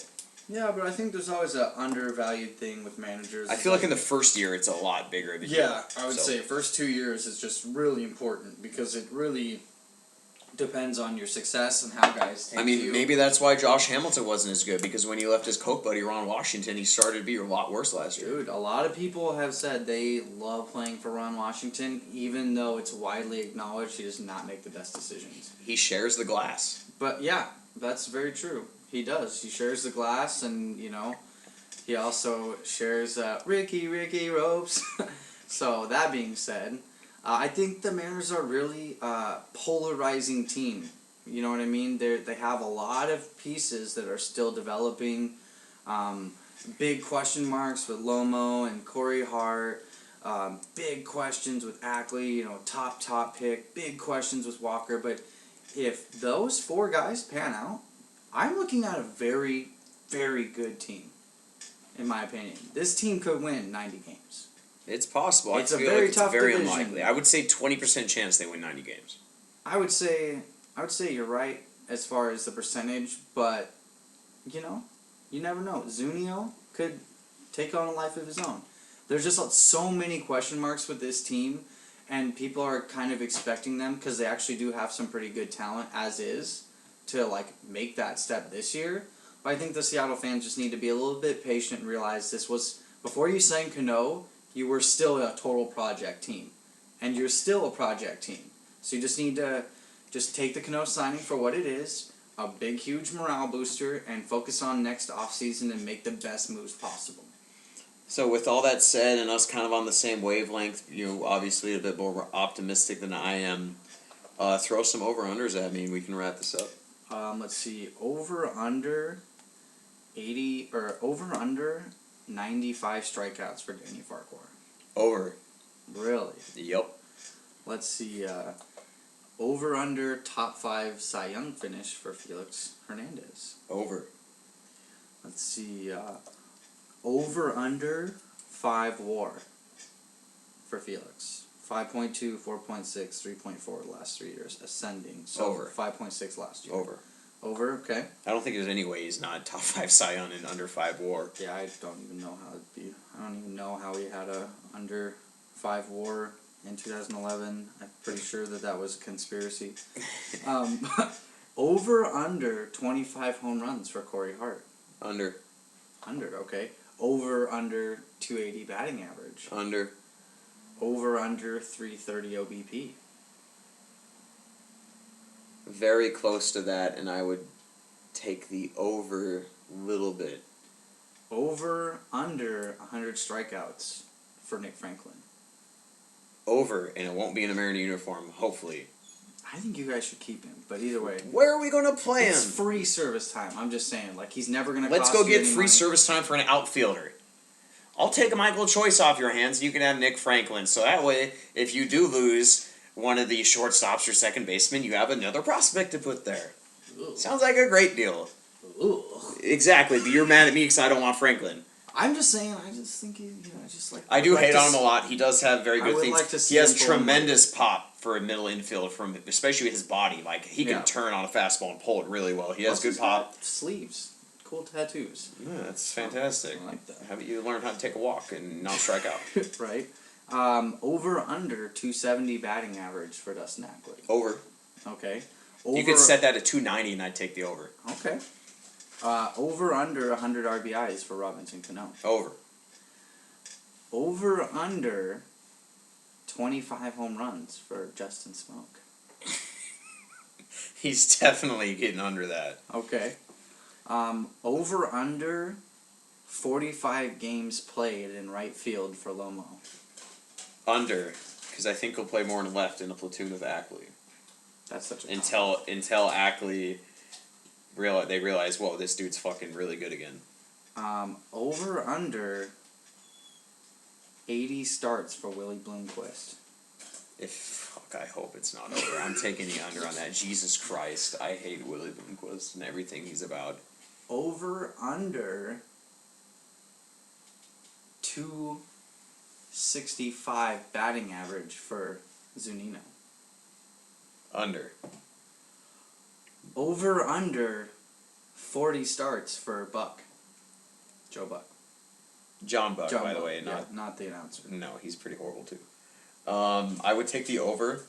Yeah, but I think there's always an undervalued thing with managers. I feel like in the first year it's a lot bigger. Of a Yeah, deal. I would So, say first 2 years is just really important because it really depends on your success and how guys take you. maybe that's why Josh Hamilton wasn't as good because when he left his coke buddy Ron Washington, he started to be a lot worse last year. Dude, a lot of people have said they love playing for Ron Washington, even though it's widely acknowledged he does not make the best decisions. He shares the glass. But yeah, that's very true. He does. He shares the glass, and he also shares Ricky ropes. So that being said, I think the Mariners are really polarizing team. You know what I mean? They have a lot of pieces that are still developing. Big question marks with Lomo and Corey Hart. Big questions with Ackley. Top pick. Big questions with Walker. But if those 4 guys pan out, I'm looking at a very, very good team. In my opinion, this team could win 90 games. It's possible. It's I a feel very like tough it's very division. unlikely. I would say 20% chance they win 90 games. I would say you're right as far as the percentage, but you never know. Zunio could take on a life of his own. There's just so many question marks with this team, and people are kind of expecting them because they actually do have some pretty good talent as is to make that step this year. But I think the Seattle fans just need to be a little bit patient and realize this was before you signed Cano. You were still a total project team. And you're still a project team. So you just need to take the Cano signing for what it is, a big, huge morale booster, and focus on next offseason and make the best moves possible. So with all that said, and us kind of on the same wavelength, obviously a bit more optimistic than I am, throw some over-unders at me and we can wrap this up. Let's see, over/under 80 or over/under 95 strikeouts for Danny Farquhar. Over. Really? Yep. Let's see, over/under top 5 Cy Young finish for Felix Hernandez. Over. Let's see, over/under 5 WAR for Felix. 5.2, 4.6, 3.4 the last 3 years, ascending. So Over. 5.6 last year. Over. Over, okay. I don't think there's any way he's not top 5 Cy Young and under 5 WAR. Yeah, I don't even know how it'd be. I don't even know how he had a under 5 WAR in 2011. I'm pretty sure that was a conspiracy. Over/under 25 home runs for Corey Hart. Under. Under, okay. Over/under 280 batting average. Under. Over/under 330 OBP. Very close to that, and I would take the over little bit. Over/under 100 strikeouts for Nick Franklin. Over, and it won't be in a Mariner uniform, hopefully. I think you guys should keep him, but either way. Where are we going to play him? It's free service time. I'm just saying, he's never going to Let's cost go you get any free money. service time for an outfielder. I'll take a Michael Choice off your hands. You can have Nick Franklin. So that way, if you do lose one of the shortstops or second baseman, you have another prospect to put there. Ooh. Sounds like a great deal. Ooh. Exactly, but you're mad at me because I don't want Franklin. I'm just saying. I just think just like. I do hate on him a lot. He does have very good would things. like to see He has him pull him tremendous pop for a middle infield, from especially with his body. Like he can Yeah. turn on a fastball and pull it really well. He has Plus good he's pop. got sleeves, cool tattoos. Yeah, that's fantastic. I like that. How about you learn how to take a walk and not strike out? Right. Over under 270 batting average for Dustin Ackley. Over. Okay. You could set that at 290 and I'd take the over. Okay. Over under 100 RBIs for Robinson Cano. Over. Over under 25 home runs for Justin Smoke. He's definitely getting under that. Okay. Over under 45 games played in right field for Lomo. Under, because I think he'll play more in left in a platoon with Ackley. That's such a until Ackley realize, whoa, this dude's fucking really good again. Over under 80 starts for Willie Bloomquist. I hope it's not over. I'm taking the under on that. Jesus Christ, I hate Willie Bloomquist and everything he's about. Over under 265 batting average for Zunino. Under. Over under 40 starts for Buck. Joe Buck. John Buck, John by the Buck, way, not the announcer. No, he's pretty horrible too. I would take the over.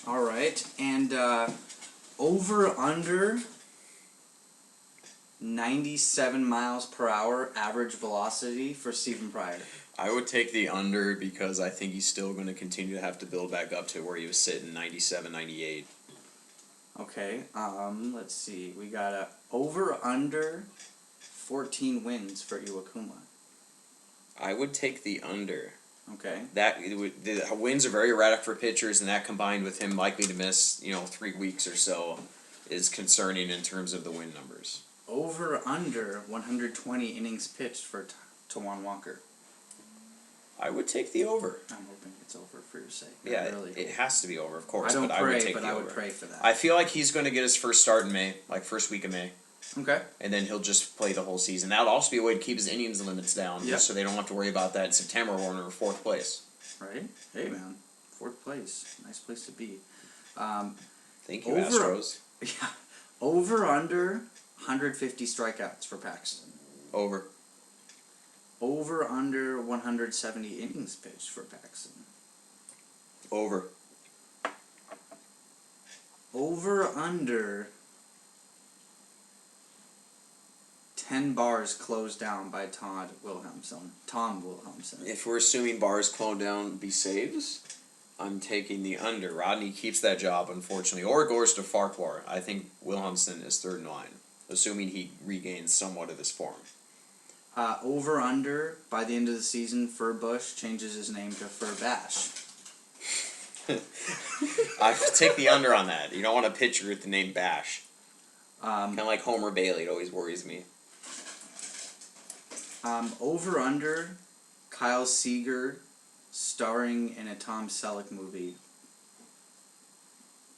All right, and over under 97 miles per hour average velocity for Stephen Pryor. I would take the under because I think he's still going to continue to have to build back up to where he was sitting 97, 98. Okay, let's see. We got a over under 14 wins for Iwakuma. I would take the under. Okay. The wins are very erratic for pitchers, and that combined with him likely to miss 3 weeks or so is concerning in terms of the win numbers. Over under 120 innings pitched for Tawan Walker. I would take the over. I'm hoping it's over for your sake. Yeah, really it has to be over, of course. I don't but pray, I would take but the I over. would pray for that. I feel like he's going to get his first start in May, like first week of May. Okay. And then he'll just play the whole season. That'll also be a way to keep his innings limits down, Yep. just so they don't have to worry about that in September when we're in 4th place. Right? Hey, man. 4th place. Nice place to be. Thank you, Astros. Yeah. Over under 150 strikeouts for Paxton. Over. Over under 170 innings pitched for Paxton. Over. Over under 10 bars closed down by Tom Wilhelmsen. If we're assuming bars cloned down be saves, I'm taking the under. Rodney keeps that job, unfortunately, or goes to Farquhar. I think Wilhelmsen is third in line, assuming he regains somewhat of his form. Over under by the end of the season, Furbush changes his name to Furbash. I take the under on that. You don't want a pitcher with the name Bash. Kind of like Homer Bailey. It always worries me. Over under Kyle Seager starring in a Tom Selleck movie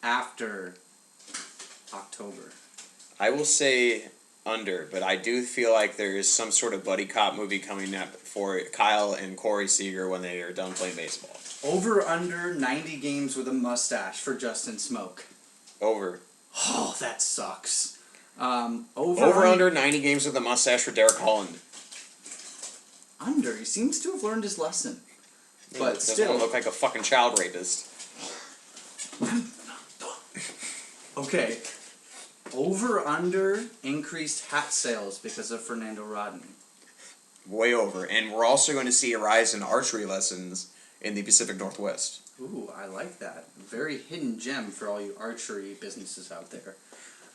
after October. I will say under, but I do feel like there is some sort of buddy cop movie coming up for Kyle and Corey Seager when they are done playing baseball. Over under 90 games with a mustache for Justin Smoke. Over. Oh, that sucks. Over under 90 games with a mustache for Derek Holland. Under. He seems to have learned his lesson. Yeah, But doesn't still. look like a fucking child rapist. Okay. Over under increased hat sales because of Fernando Rodney. Way over. And we're also going to see a rise in archery lessons in the Pacific Northwest. Ooh, I like that. Very hidden gem for all you archery businesses out there.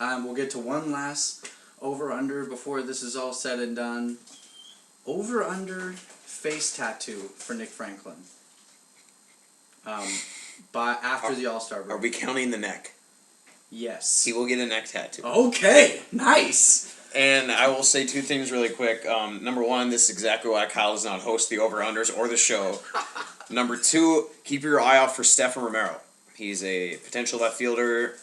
We'll get to one last over-under before this is all said and done. Over-under face tattoo for Nick Franklin. After the All-Star break. Are we counting the neck? Yes. He will get a neck tattoo. Okay, nice. And I will say 2 things really quick. Number 1, this is exactly why Kyle does not host the over-unders or the show. Number 2, keep your eye out for Stefan Romero. He's a potential left fielder.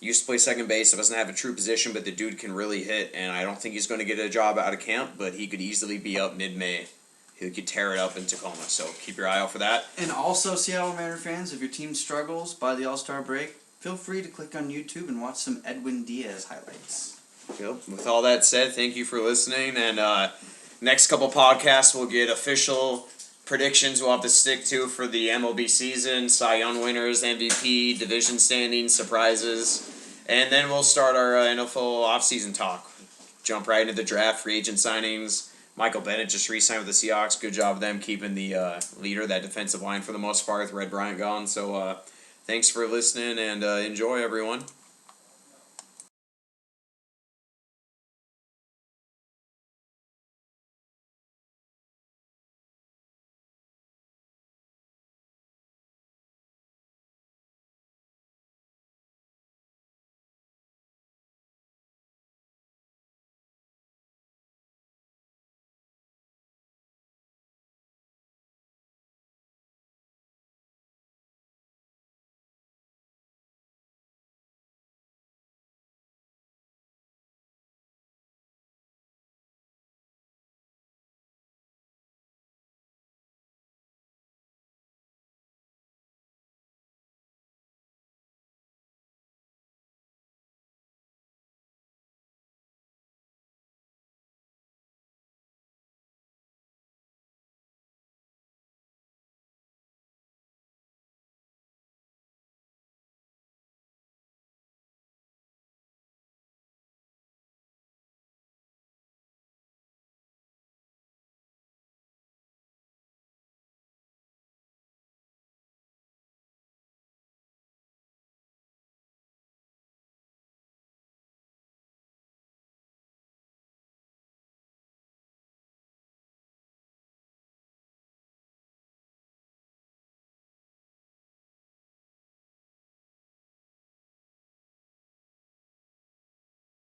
used to play second base, so doesn't have a true position, but the dude can really hit, and I don't think he's going to get a job out of camp, but he could easily be up mid-May. He could tear it up in Tacoma, so keep your eye out for that. And also, Seattle Mariner fans, if your team struggles by the All-Star break, feel free to click on YouTube and watch some Edwin Diaz highlights. Yep. With all that said, thank you for listening, and next couple podcasts we'll get official predictions we'll have to stick to for the MLB season, Cy Young winners, MVP, division standings, surprises, and then we'll start our NFL offseason talk. Jump right into the draft, free agent signings. Michael Bennett just re-signed with the Seahawks. Good job of them keeping the leader, that defensive line for the most part, with Red Bryant gone. So thanks for listening, and enjoy, everyone.